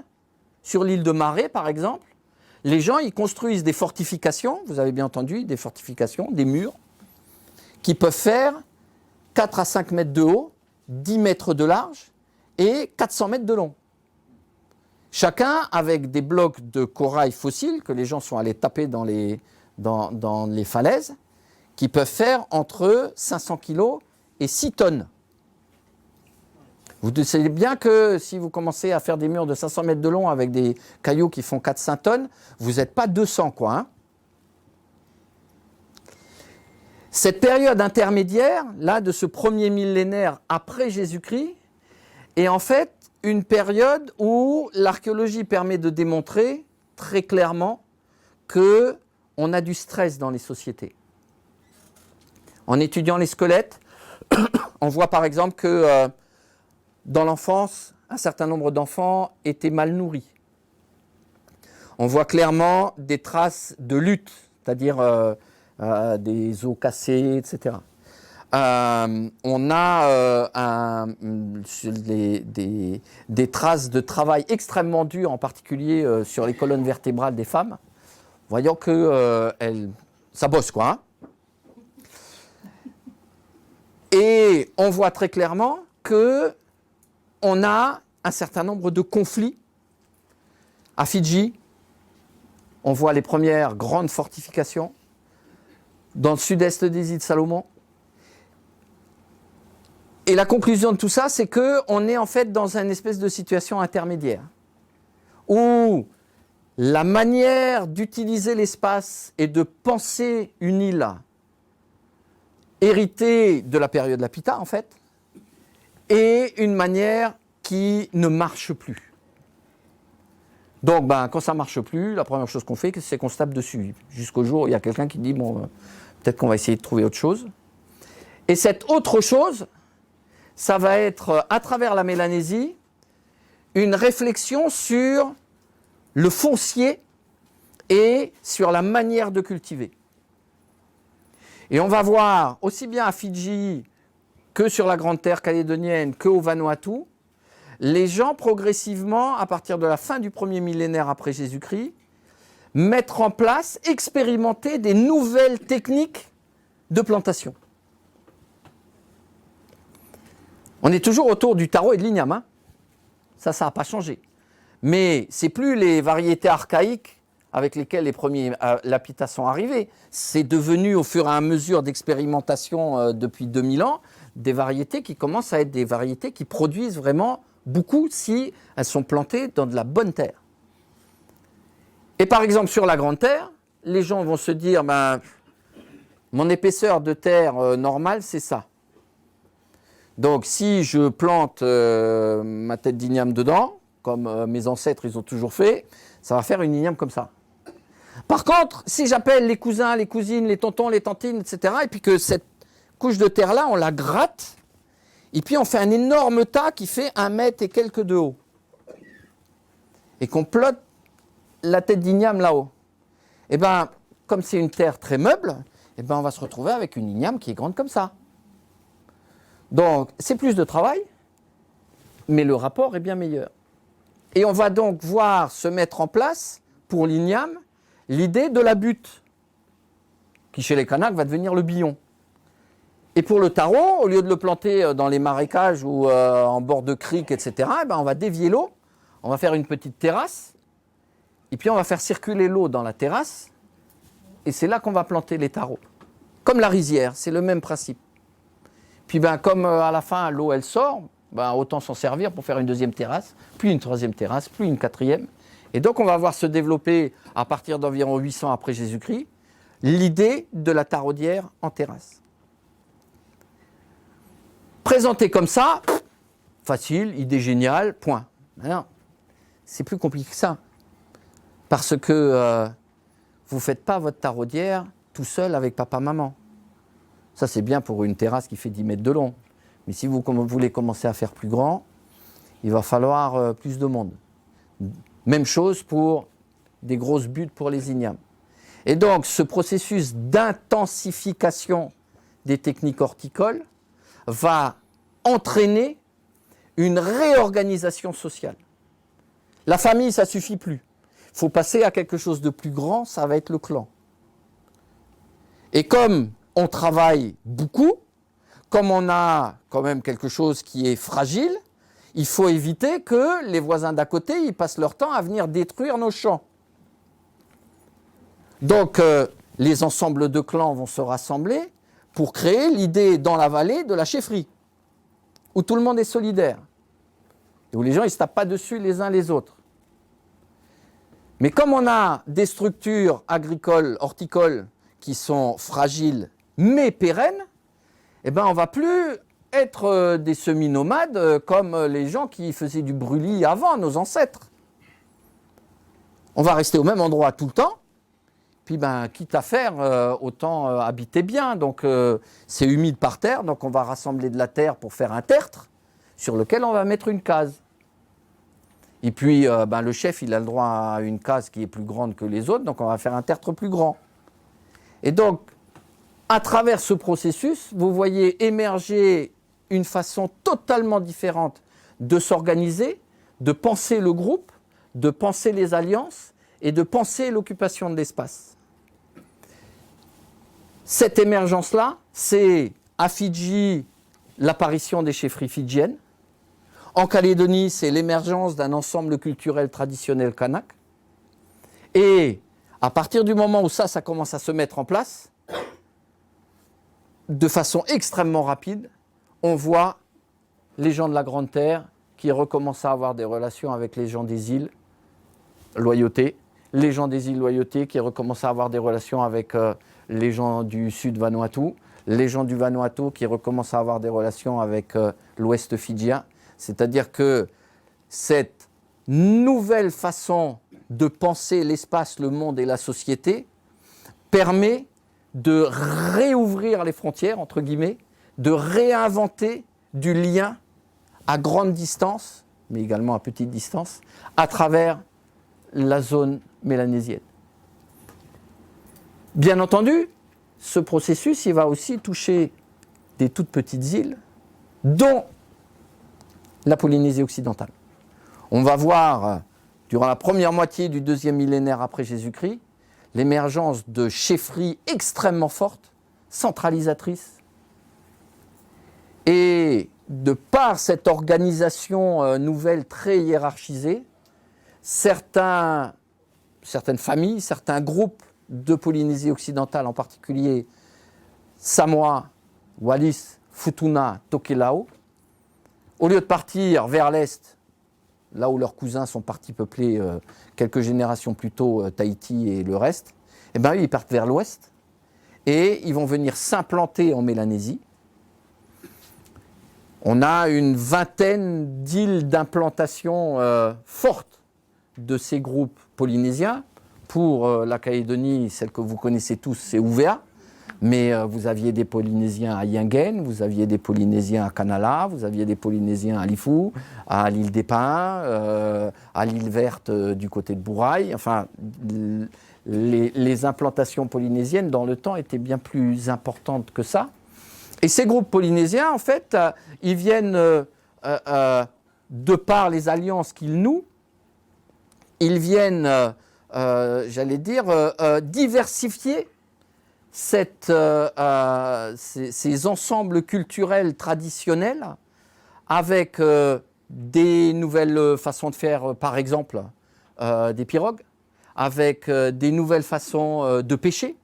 sur l'île de Maré par exemple, les gens, ils construisent des fortifications, vous avez bien entendu, des fortifications, des murs, qui peuvent faire 4 à 5 mètres de haut, 10 mètres de large et 400 mètres de long. Chacun avec des blocs de corail fossile que les gens sont allés taper dans les falaises, qui peuvent faire entre 500 kg et 6 tonnes. Vous savez bien que si vous commencez à faire des murs de 500 mètres de long avec des cailloux qui font 4-5 tonnes, vous n'êtes pas 200, quoi. Hein. Cette période intermédiaire, là, de ce premier millénaire après Jésus-Christ, est en fait une période où l'archéologie permet de démontrer très clairement qu'on a du stress dans les sociétés. En étudiant les squelettes, on voit par exemple que dans l'enfance, un certain nombre d'enfants étaient mal nourris. On voit clairement des traces de lutte, c'est-à-dire des os cassés, etc. On a des traces de travail extrêmement dur, en particulier sur les colonnes vertébrales des femmes, voyant que ça bosse, quoi. Hein. Et on voit très clairement qu'on a un certain nombre de conflits. À Fidji, on voit les premières grandes fortifications. Dans le sud-est des îles Salomon. Et la conclusion de tout ça, c'est qu'on est en fait dans une espèce de situation intermédiaire, où la manière d'utiliser l'espace et de penser une île héritée de la période Lapita, en fait, est une manière qui ne marche plus. Donc, quand ça ne marche plus, la première chose qu'on fait, c'est qu'on se tape dessus. Jusqu'au jour où il y a quelqu'un qui dit, bon, peut-être qu'on va essayer de trouver autre chose. Et cette autre chose, ça va être, à travers la Mélanésie, une réflexion sur le foncier et sur la manière de cultiver. Et on va voir, aussi bien à Fidji que sur la Grande Terre calédonienne, qu'au Vanuatu, les gens progressivement, à partir de la fin du premier millénaire après Jésus-Christ, mettre en place, expérimenter des nouvelles techniques de plantation. On est toujours autour du taro et de l'igname. Hein. Ça n'a pas changé. Mais ce n'est plus les variétés archaïques avec lesquelles les premiers Lapita sont arrivés. C'est devenu, au fur et à mesure d'expérimentation depuis 2000 ans, des variétés qui commencent à être des variétés qui produisent vraiment beaucoup si elles sont plantées dans de la bonne terre. Et par exemple, sur la Grande Terre, les gens vont se dire, mon épaisseur de terre normale, c'est ça. Donc si je plante ma tête d'igname dedans, comme mes ancêtres ils ont toujours fait, ça va faire une igname comme ça. Par contre, si j'appelle les cousins, les cousines, les tontons, les tantines, etc., et puis que cette couche de terre-là, on la gratte, et puis on fait un énorme tas qui fait 1 mètre et quelques de haut, et qu'on plotte la tête d'igname là-haut, et comme c'est une terre très meuble, on va se retrouver avec une igname qui est grande comme ça. Donc, c'est plus de travail, mais le rapport est bien meilleur. Et on va donc voir se mettre en place, pour l'igname, l'idée de la butte, qui chez les Kanaks va devenir le billon. Et pour le taro, au lieu de le planter dans les marécages ou en bord de crique, etc., on va dévier l'eau, on va faire une petite terrasse, et puis on va faire circuler l'eau dans la terrasse, et c'est là qu'on va planter les taros. Comme la rizière, c'est le même principe. Puis comme à la fin, l'eau elle sort, autant s'en servir pour faire une deuxième terrasse, puis une troisième terrasse, puis une quatrième. Et donc on va voir se développer, à partir d'environ 800 après Jésus-Christ, l'idée de la taraudière en terrasse. Présenté comme ça, facile, idée géniale, point. Non, c'est plus compliqué que ça. Parce que vous ne faites pas votre taraudière tout seul avec papa-maman. Ça, c'est bien pour une terrasse qui fait 10 mètres de long. Mais si vous voulez commencer à faire plus grand, il va falloir plus de monde. Même chose pour des grosses buttes pour les ignames. Et donc, ce processus d'intensification des techniques horticoles va entraîner une réorganisation sociale. La famille, ça ne suffit plus. il faut passer à quelque chose de plus grand, ça va être le clan. Et comme on travaille beaucoup, comme on a quand même quelque chose qui est fragile, il faut éviter que les voisins d'à côté ils passent leur temps à venir détruire nos champs. Donc, les ensembles de clans vont se rassembler pour créer l'idée dans la vallée de la chefferie, où tout le monde est solidaire, et où les gens ne se tapent pas dessus les uns les autres. Mais comme on a des structures agricoles, horticoles, qui sont fragiles mais pérennes, eh ben on ne va plus être des semi-nomades comme les gens qui faisaient du brûlis avant, nos ancêtres. On va rester au même endroit tout le temps, puis quitte à faire, autant habiter bien. Donc c'est humide par terre, donc on va rassembler de la terre pour faire un tertre sur lequel on va mettre une case. Et puis le chef, il a le droit à une case qui est plus grande que les autres, donc on va faire un tertre plus grand. Et donc, à travers ce processus, vous voyez émerger une façon totalement différente de s'organiser, de penser le groupe, de penser les alliances et de penser l'occupation de l'espace. Cette émergence-là, c'est à Fidji l'apparition des chefferies fidjiennes. En Calédonie, c'est l'émergence d'un ensemble culturel traditionnel kanak. Et à partir du moment où ça commence à se mettre en place, de façon extrêmement rapide, on voit les gens de la Grande Terre qui recommencent à avoir des relations avec les gens des îles, loyauté, les gens des îles loyauté qui recommencent à avoir des relations avec les gens du sud Vanuatu, les gens du Vanuatu qui recommencent à avoir des relations avec l'ouest fidjien. C'est-à-dire que cette nouvelle façon de penser l'espace, le monde et la société permet de réouvrir les frontières, entre guillemets, de réinventer du lien à grande distance, mais également à petite distance, à travers la zone mélanésienne. Bien entendu, ce processus, il va aussi toucher des toutes petites îles, dont la Polynésie occidentale. On va voir, durant la première moitié du deuxième millénaire après Jésus-Christ, l'émergence de chefferies extrêmement fortes, centralisatrices. Et de par cette organisation nouvelle très hiérarchisée, certaines familles, certains groupes de Polynésie occidentale, en particulier Samoa, Wallis, Futuna, Tokelau, au lieu de partir vers l'est, là où leurs cousins sont partis peupler quelques générations plus tôt Tahiti et le reste, eh bien, ils partent vers l'ouest et ils vont venir s'implanter en Mélanésie. On a une vingtaine d'îles d'implantation fortes de ces groupes polynésiens. Pour la Calédonie, celle que vous connaissez tous, c'est Ouvéa. Mais vous aviez des Polynésiens à Yingen, vous aviez des Polynésiens à Canala, vous aviez des Polynésiens à Lifou, à l'île des Pins, à l'île verte du côté de Bourail. Enfin, les implantations polynésiennes dans le temps étaient bien plus importantes que ça. Et ces groupes polynésiens, en fait, ils viennent, de par les alliances qu'ils nouent, ils viennent, diversifier ces ensembles culturels traditionnels avec des nouvelles façons de faire, par exemple, des pirogues, avec des nouvelles façons de pêcher,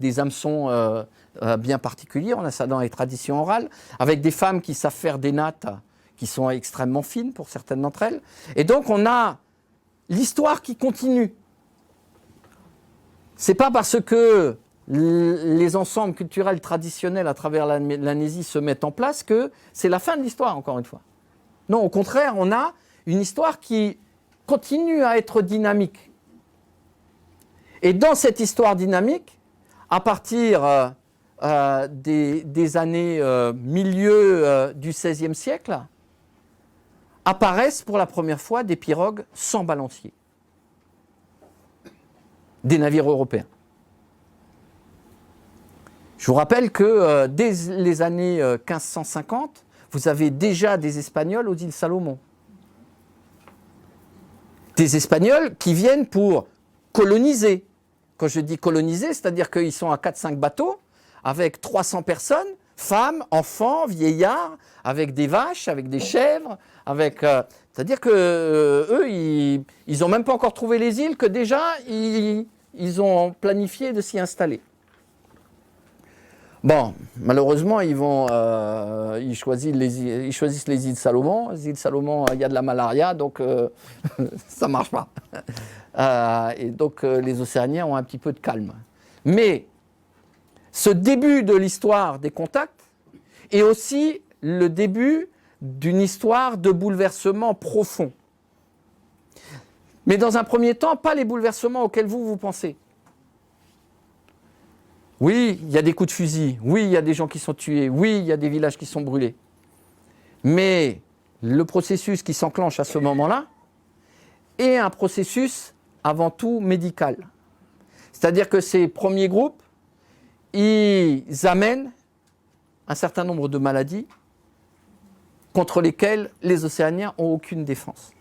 des hameçons bien particuliers, on a ça dans les traditions orales, avec des femmes qui savent faire des nattes qui sont extrêmement fines pour certaines d'entre elles. Et donc on a l'histoire qui continue. C'est pas parce que les ensembles culturels traditionnels à travers la Mélanésie se mettent en place que c'est la fin de l'histoire, encore une fois. Non, au contraire, on a une histoire qui continue à être dynamique. Et dans cette histoire dynamique, à partir des années milieu du XVIe siècle, apparaissent pour la première fois des pirogues sans balancier, des navires européens. Je vous rappelle que dès les années 1550, vous avez déjà des Espagnols aux îles Salomon. des Espagnols qui viennent pour coloniser. Quand je dis coloniser, c'est-à-dire qu'ils sont à 4-5 bateaux avec 300 personnes, femmes, enfants, vieillards, avec des vaches, avec des chèvres, c'est-à-dire que eux, ils n'ont même pas encore trouvé les îles que déjà ils ont planifié de s'y installer. Bon, malheureusement, ils choisissent les îles Salomon. Les îles Salomon, il y a de la malaria, donc ça ne marche pas. Et donc, les Océaniens ont un petit peu de calme. Mais ce début de l'histoire des contacts est aussi le début d'une histoire de bouleversement profond. Mais dans un premier temps, pas les bouleversements auxquels vous pensez. Oui, il y a des coups de fusil, oui, il y a des gens qui sont tués, oui, il y a des villages qui sont brûlés. Mais le processus qui s'enclenche à ce moment-là est un processus avant tout médical. C'est-à-dire que ces premiers groupes, ils amènent un certain nombre de maladies contre lesquelles les Océaniens n'ont aucune défense.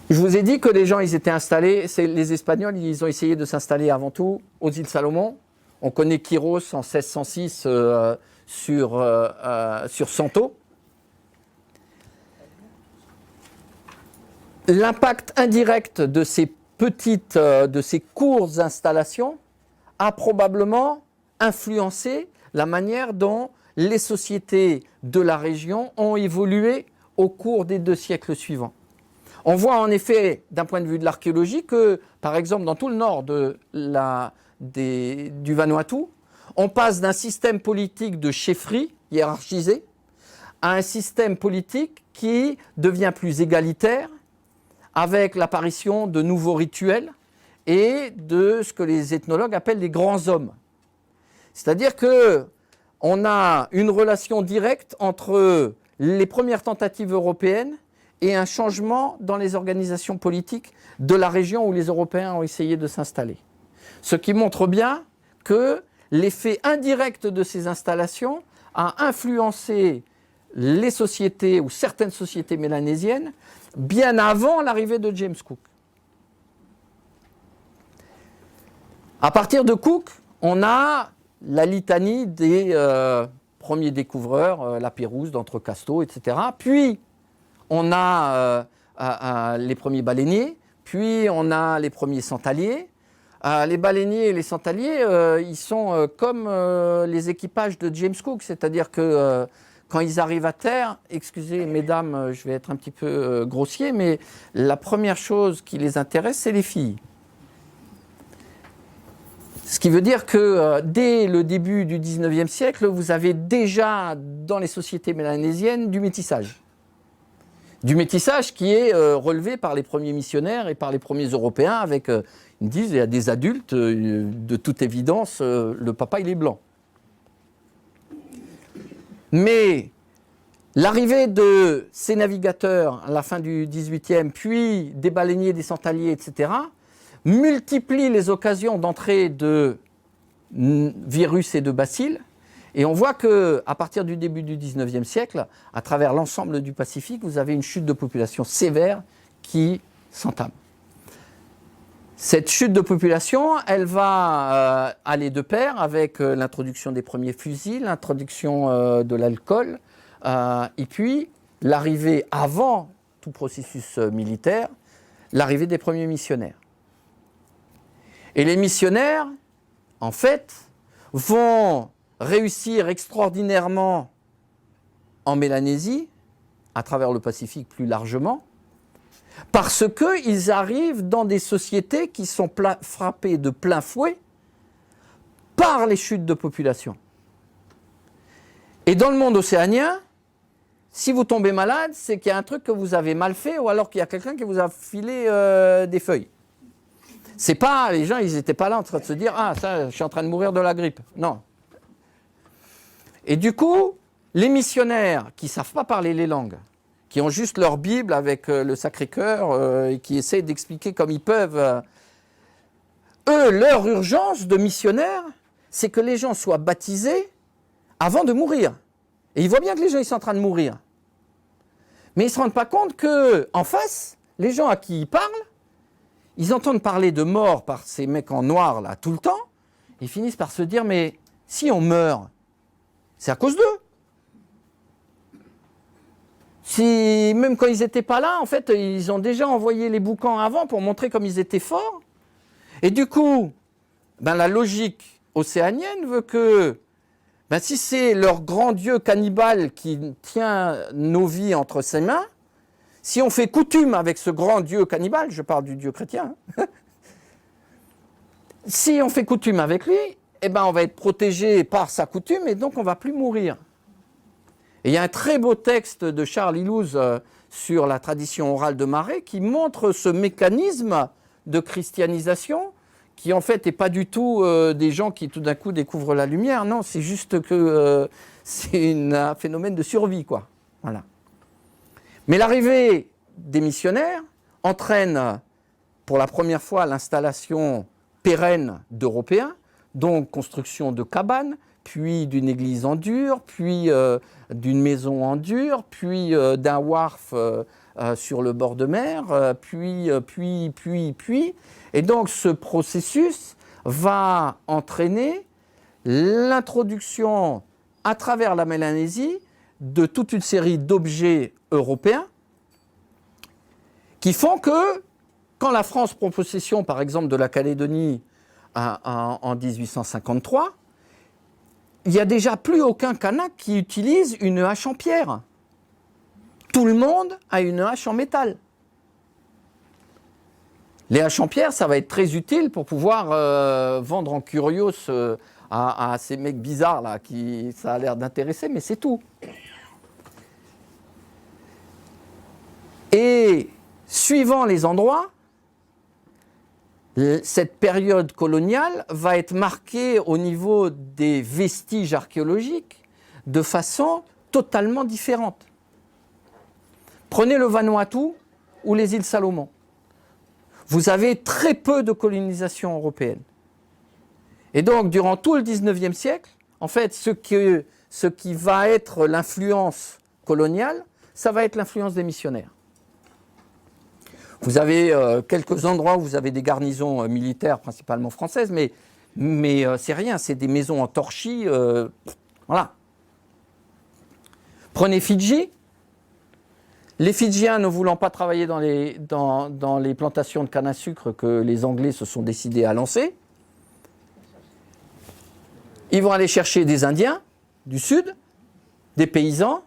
Je vous ai dit que les gens, ils étaient installés, les Espagnols, ils ont essayé de s'installer avant tout aux îles Salomon. On connaît Quiros en 1606 sur Santo. L'impact indirect de ces courtes installations a probablement influencé la manière dont les sociétés de la région ont évolué au cours des 2 siècles suivants. On voit en effet, d'un point de vue de l'archéologie, que, par exemple, dans tout le nord du Vanuatu, on passe d'un système politique de chefferie hiérarchisé à un système politique qui devient plus égalitaire, avec l'apparition de nouveaux rituels et de ce que les ethnologues appellent les grands hommes. C'est-à-dire qu'on a une relation directe entre les premières tentatives européennes et un changement dans les organisations politiques de la région où les Européens ont essayé de s'installer. Ce qui montre bien que l'effet indirect de ces installations a influencé les sociétés ou certaines sociétés mélanésiennes bien avant l'arrivée de James Cook. À partir de Cook, on a la litanie des premiers découvreurs, la Pérouse d'Entrecasteaux, etc. Puis, on a les premiers baleiniers, puis on a les premiers santaliers. Les baleiniers et les santaliers, ils sont comme les équipages de James Cook, c'est-à-dire que quand ils arrivent à terre, excusez mesdames, je vais être un petit peu grossier, mais la première chose qui les intéresse, c'est les filles. Ce qui veut dire que dès le début du 19e siècle, vous avez déjà dans les sociétés mélanésiennes du métissage. Du métissage qui est relevé par les premiers missionnaires et par les premiers Européens avec, ils me disent, il y a des adultes, de toute évidence, le papa il est blanc. Mais l'arrivée de ces navigateurs à la fin du 18e, puis des baleiniers, des santaliers, etc., multiplie les occasions d'entrée de virus et de bacilles. Et on voit qu'à partir du début du 19e siècle, à travers l'ensemble du Pacifique, vous avez une chute de population sévère qui s'entame. Cette chute de population, elle va aller de pair avec l'introduction des premiers fusils, l'introduction de l'alcool, et puis l'arrivée, avant tout processus militaire, l'arrivée des premiers missionnaires. Et les missionnaires, en fait, vont réussir extraordinairement en Mélanésie, à travers le Pacifique plus largement, parce qu'ils arrivent dans des sociétés qui sont frappées de plein fouet par les chutes de population. Et dans le monde océanien, si vous tombez malade, c'est qu'il y a un truc que vous avez mal fait ou alors qu'il y a quelqu'un qui vous a filé des feuilles. C'est pas, les gens, ils n'étaient pas là en train de se dire « Ah, ça, je suis en train de mourir de la grippe ». Non. Et du coup, les missionnaires qui ne savent pas parler les langues, qui ont juste leur Bible avec le Sacré-Cœur et qui essaient d'expliquer comme ils peuvent, eux, leur urgence de missionnaire, c'est que les gens soient baptisés avant de mourir. Et ils voient bien que les gens ils sont en train de mourir. Mais ils ne se rendent pas compte qu'en face, les gens à qui ils parlent, ils entendent parler de mort par ces mecs en noir là tout le temps, ils finissent par se dire mais si on meurt, c'est à cause d'eux. Si, même quand ils n'étaient pas là, en fait, ils ont déjà envoyé les boucans avant pour montrer comme ils étaient forts. Et du coup, ben, la logique océanienne veut que ben, si c'est leur grand dieu cannibale qui tient nos vies entre ses mains, si on fait coutume avec ce grand dieu cannibale, je parle du dieu chrétien, hein, si on fait coutume avec lui, eh ben, on va être protégé par sa coutume et donc on ne va plus mourir. Et il y a un très beau texte de Charles Illouz sur la tradition orale de Marais qui montre ce mécanisme de christianisation qui en fait n'est pas du tout des gens qui tout d'un coup découvrent la lumière. Non, c'est juste que c'est un phénomène de survie, quoi. Voilà. Mais l'arrivée des missionnaires entraîne pour la première fois l'installation pérenne d'Européens, donc construction de cabanes, puis d'une église en dur, puis d'une maison en dur, puis d'un wharf sur le bord de mer, puis. Et donc ce processus va entraîner l'introduction à travers la Mélanésie de toute une série d'objets européens qui font que quand la France prend possession par exemple de la Calédonie en 1853, il n'y a déjà plus aucun Kanak qui utilise une hache en pierre. Tout le monde a une hache en métal. Les haches en pierre, ça va être très utile pour pouvoir vendre en curios à ces mecs bizarres là, qui ça a l'air d'intéresser, mais c'est tout. Et suivant les endroits, cette période coloniale va être marquée au niveau des vestiges archéologiques de façon totalement différente. Prenez le Vanuatu ou les îles Salomon. Vous avez très peu de colonisation européenne. Et donc, durant tout le 19e siècle, en fait, ce qui va être l'influence coloniale, ça va être l'influence des missionnaires. Vous avez quelques endroits où vous avez des garnisons militaires, principalement françaises, mais c'est rien, c'est des maisons en torchis. Voilà. Prenez Fidji. Les Fidjiens ne voulant pas travailler dans les plantations de canne à sucre que les Anglais se sont décidés à lancer, ils vont aller chercher des Indiens du Sud, des paysans,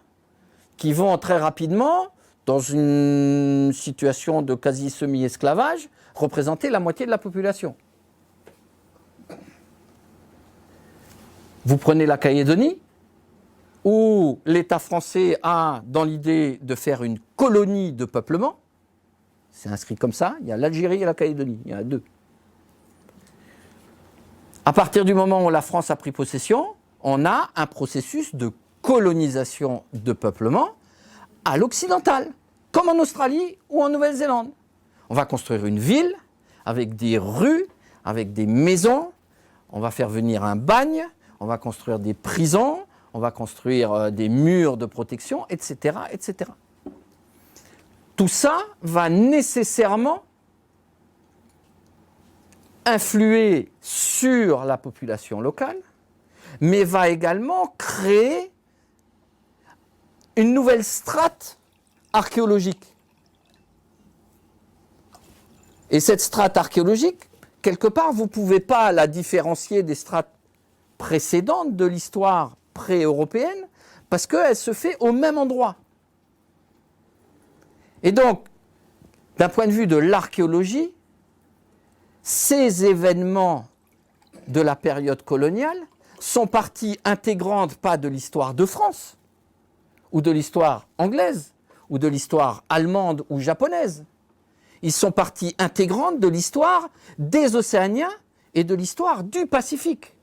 qui vont très rapidement, dans une situation de quasi-semi-esclavage, représenter la moitié de la population. Vous prenez la Calédonie, où l'État français a dans l'idée de faire une colonie de peuplement. C'est inscrit comme ça, il y a l'Algérie et la Calédonie, il y en a deux. À partir du moment où la France a pris possession, on a un processus de colonisation de peuplement à l'occidental, comme en Australie ou en Nouvelle-Zélande. On va construire une ville avec des rues, avec des maisons, on va faire venir un bagne, on va construire des prisons, on va construire des murs de protection, etc., etc. Tout ça va nécessairement influer sur la population locale, mais va également créer une nouvelle strate archéologique. Et cette strate archéologique, quelque part, vous ne pouvez pas la différencier des strates précédentes de l'histoire pré-européenne, parce qu'elle se fait au même endroit. Et donc, d'un point de vue de l'archéologie, ces événements de la période coloniale sont partie intégrante, pas de l'histoire de France, ou de l'histoire anglaise, ou de l'histoire allemande ou japonaise. Ils sont partie intégrante de l'histoire des Océaniens et de l'histoire du Pacifique.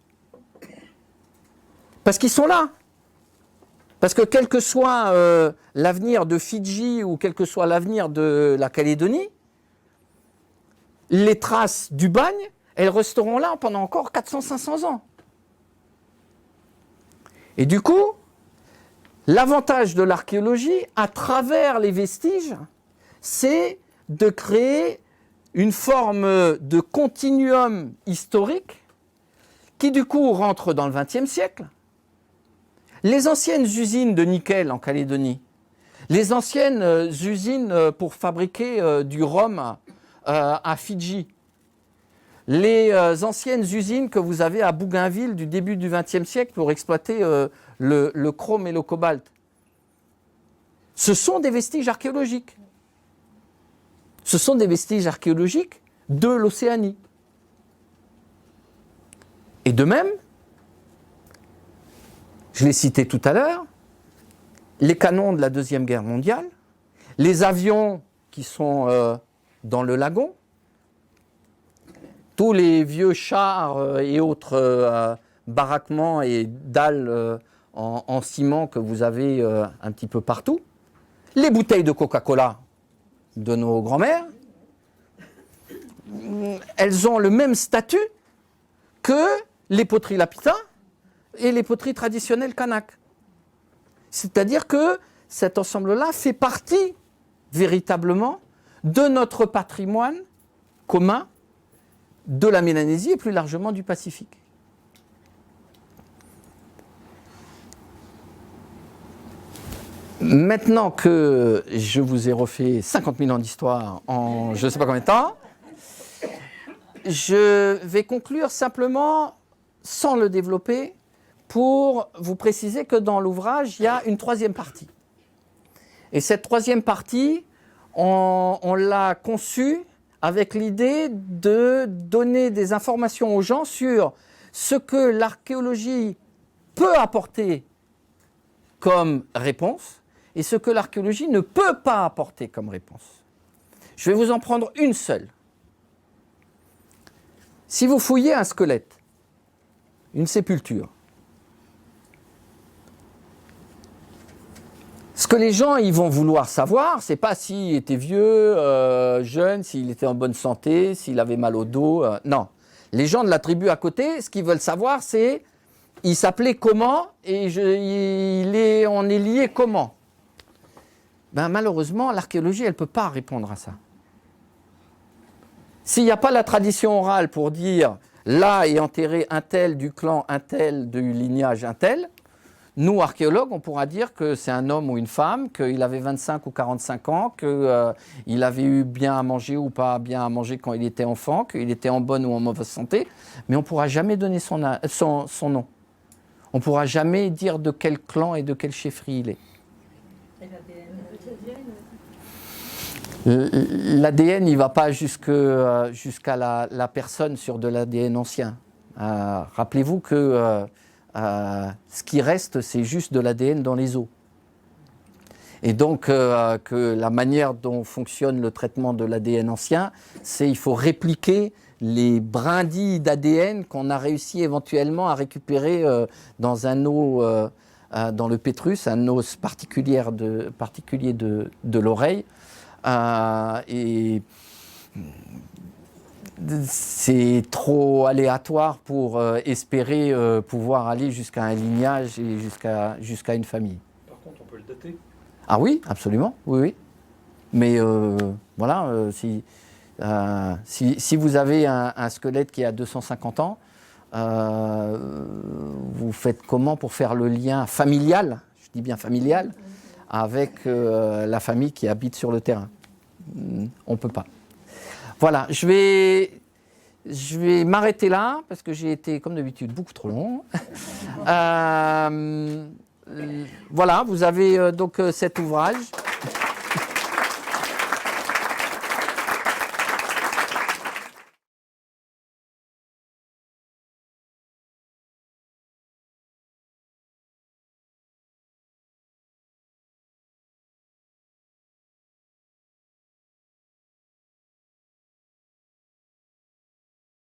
Parce qu'ils sont là. Parce que quel que soit l'avenir de Fidji ou quel que soit l'avenir de la Calédonie, les traces du bagne, elles resteront là pendant encore 400-500 ans. Et du coup, L'avantage de l'archéologie, à travers les vestiges, c'est de créer une forme de continuum historique qui du coup rentre dans le XXe siècle. Les anciennes usines de nickel en Calédonie, les anciennes usines pour fabriquer du rhum à Fidji, les anciennes usines que vous avez à Bougainville du début du XXe siècle pour exploiter le chrome et le cobalt, ce sont des vestiges archéologiques. Ce sont des vestiges archéologiques de l'Océanie. Et de même, je l'ai cité tout à l'heure, les canons de la Deuxième Guerre mondiale, les avions qui sont dans le lagon, tous les vieux chars et autres baraquements et dalles en ciment que vous avez un petit peu partout, les bouteilles de Coca-Cola de nos grands-mères, elles ont le même statut que les poteries lapita et les poteries traditionnelles kanak. C'est-à-dire que cet ensemble-là fait partie véritablement de notre patrimoine commun de la Mélanésie et plus largement du Pacifique. Maintenant que je vous ai refait 50 000 ans d'histoire en je ne sais pas combien de temps, je vais conclure simplement, sans le développer, pour vous préciser que dans l'ouvrage, il y a une troisième partie. Et cette troisième partie, on l'a conçue avec l'idée de donner des informations aux gens sur ce que l'archéologie peut apporter comme réponse et ce que l'archéologie ne peut pas apporter comme réponse. Je vais vous en prendre une seule. Si vous fouillez un squelette, une sépulture, ce que les gens ils vont vouloir savoir, c'est pas s'il était vieux, jeune, s'il était en bonne santé, s'il avait mal au dos. Non. Les gens de la tribu à côté, ce qu'ils veulent savoir, c'est il s'appelait comment et on est lié comment. Ben, malheureusement, l'archéologie, elle ne peut pas répondre à ça. S'il n'y a pas la tradition orale pour dire là est enterré un tel du clan un tel du lignage un tel, nous, archéologues, on pourra dire que c'est un homme ou une femme, qu'il avait 25 ou 45 ans, qu'il avait eu bien à manger ou pas bien à manger quand il était enfant, qu'il était en bonne ou en mauvaise santé, mais on ne pourra jamais donner son nom. On ne pourra jamais dire de quel clan et de quelle chefferie il est. L'ADN, il ne va pas jusqu'à la personne sur de l'ADN ancien. Rappelez-vous que ce qui reste, c'est juste de l'ADN dans les os. Et donc, que la manière dont fonctionne le traitement de l'ADN ancien, c'est qu'il faut répliquer les brindilles d'ADN qu'on a réussi éventuellement à récupérer dans un os, dans le pétrus, un os particulier de l'oreille. Et c'est trop aléatoire pour espérer pouvoir aller jusqu'à un lignage et jusqu'à une famille. Par contre, on peut le dater. Ah oui, absolument, oui. Mais voilà, si vous avez un squelette qui a 250 ans, vous faites comment pour faire le lien familial, je dis bien familial, avec la famille qui habite sur le terrain? On ne peut pas. Voilà, je vais m'arrêter là, parce que j'ai été, comme d'habitude, beaucoup trop long. Voilà, vous avez donc cet ouvrage.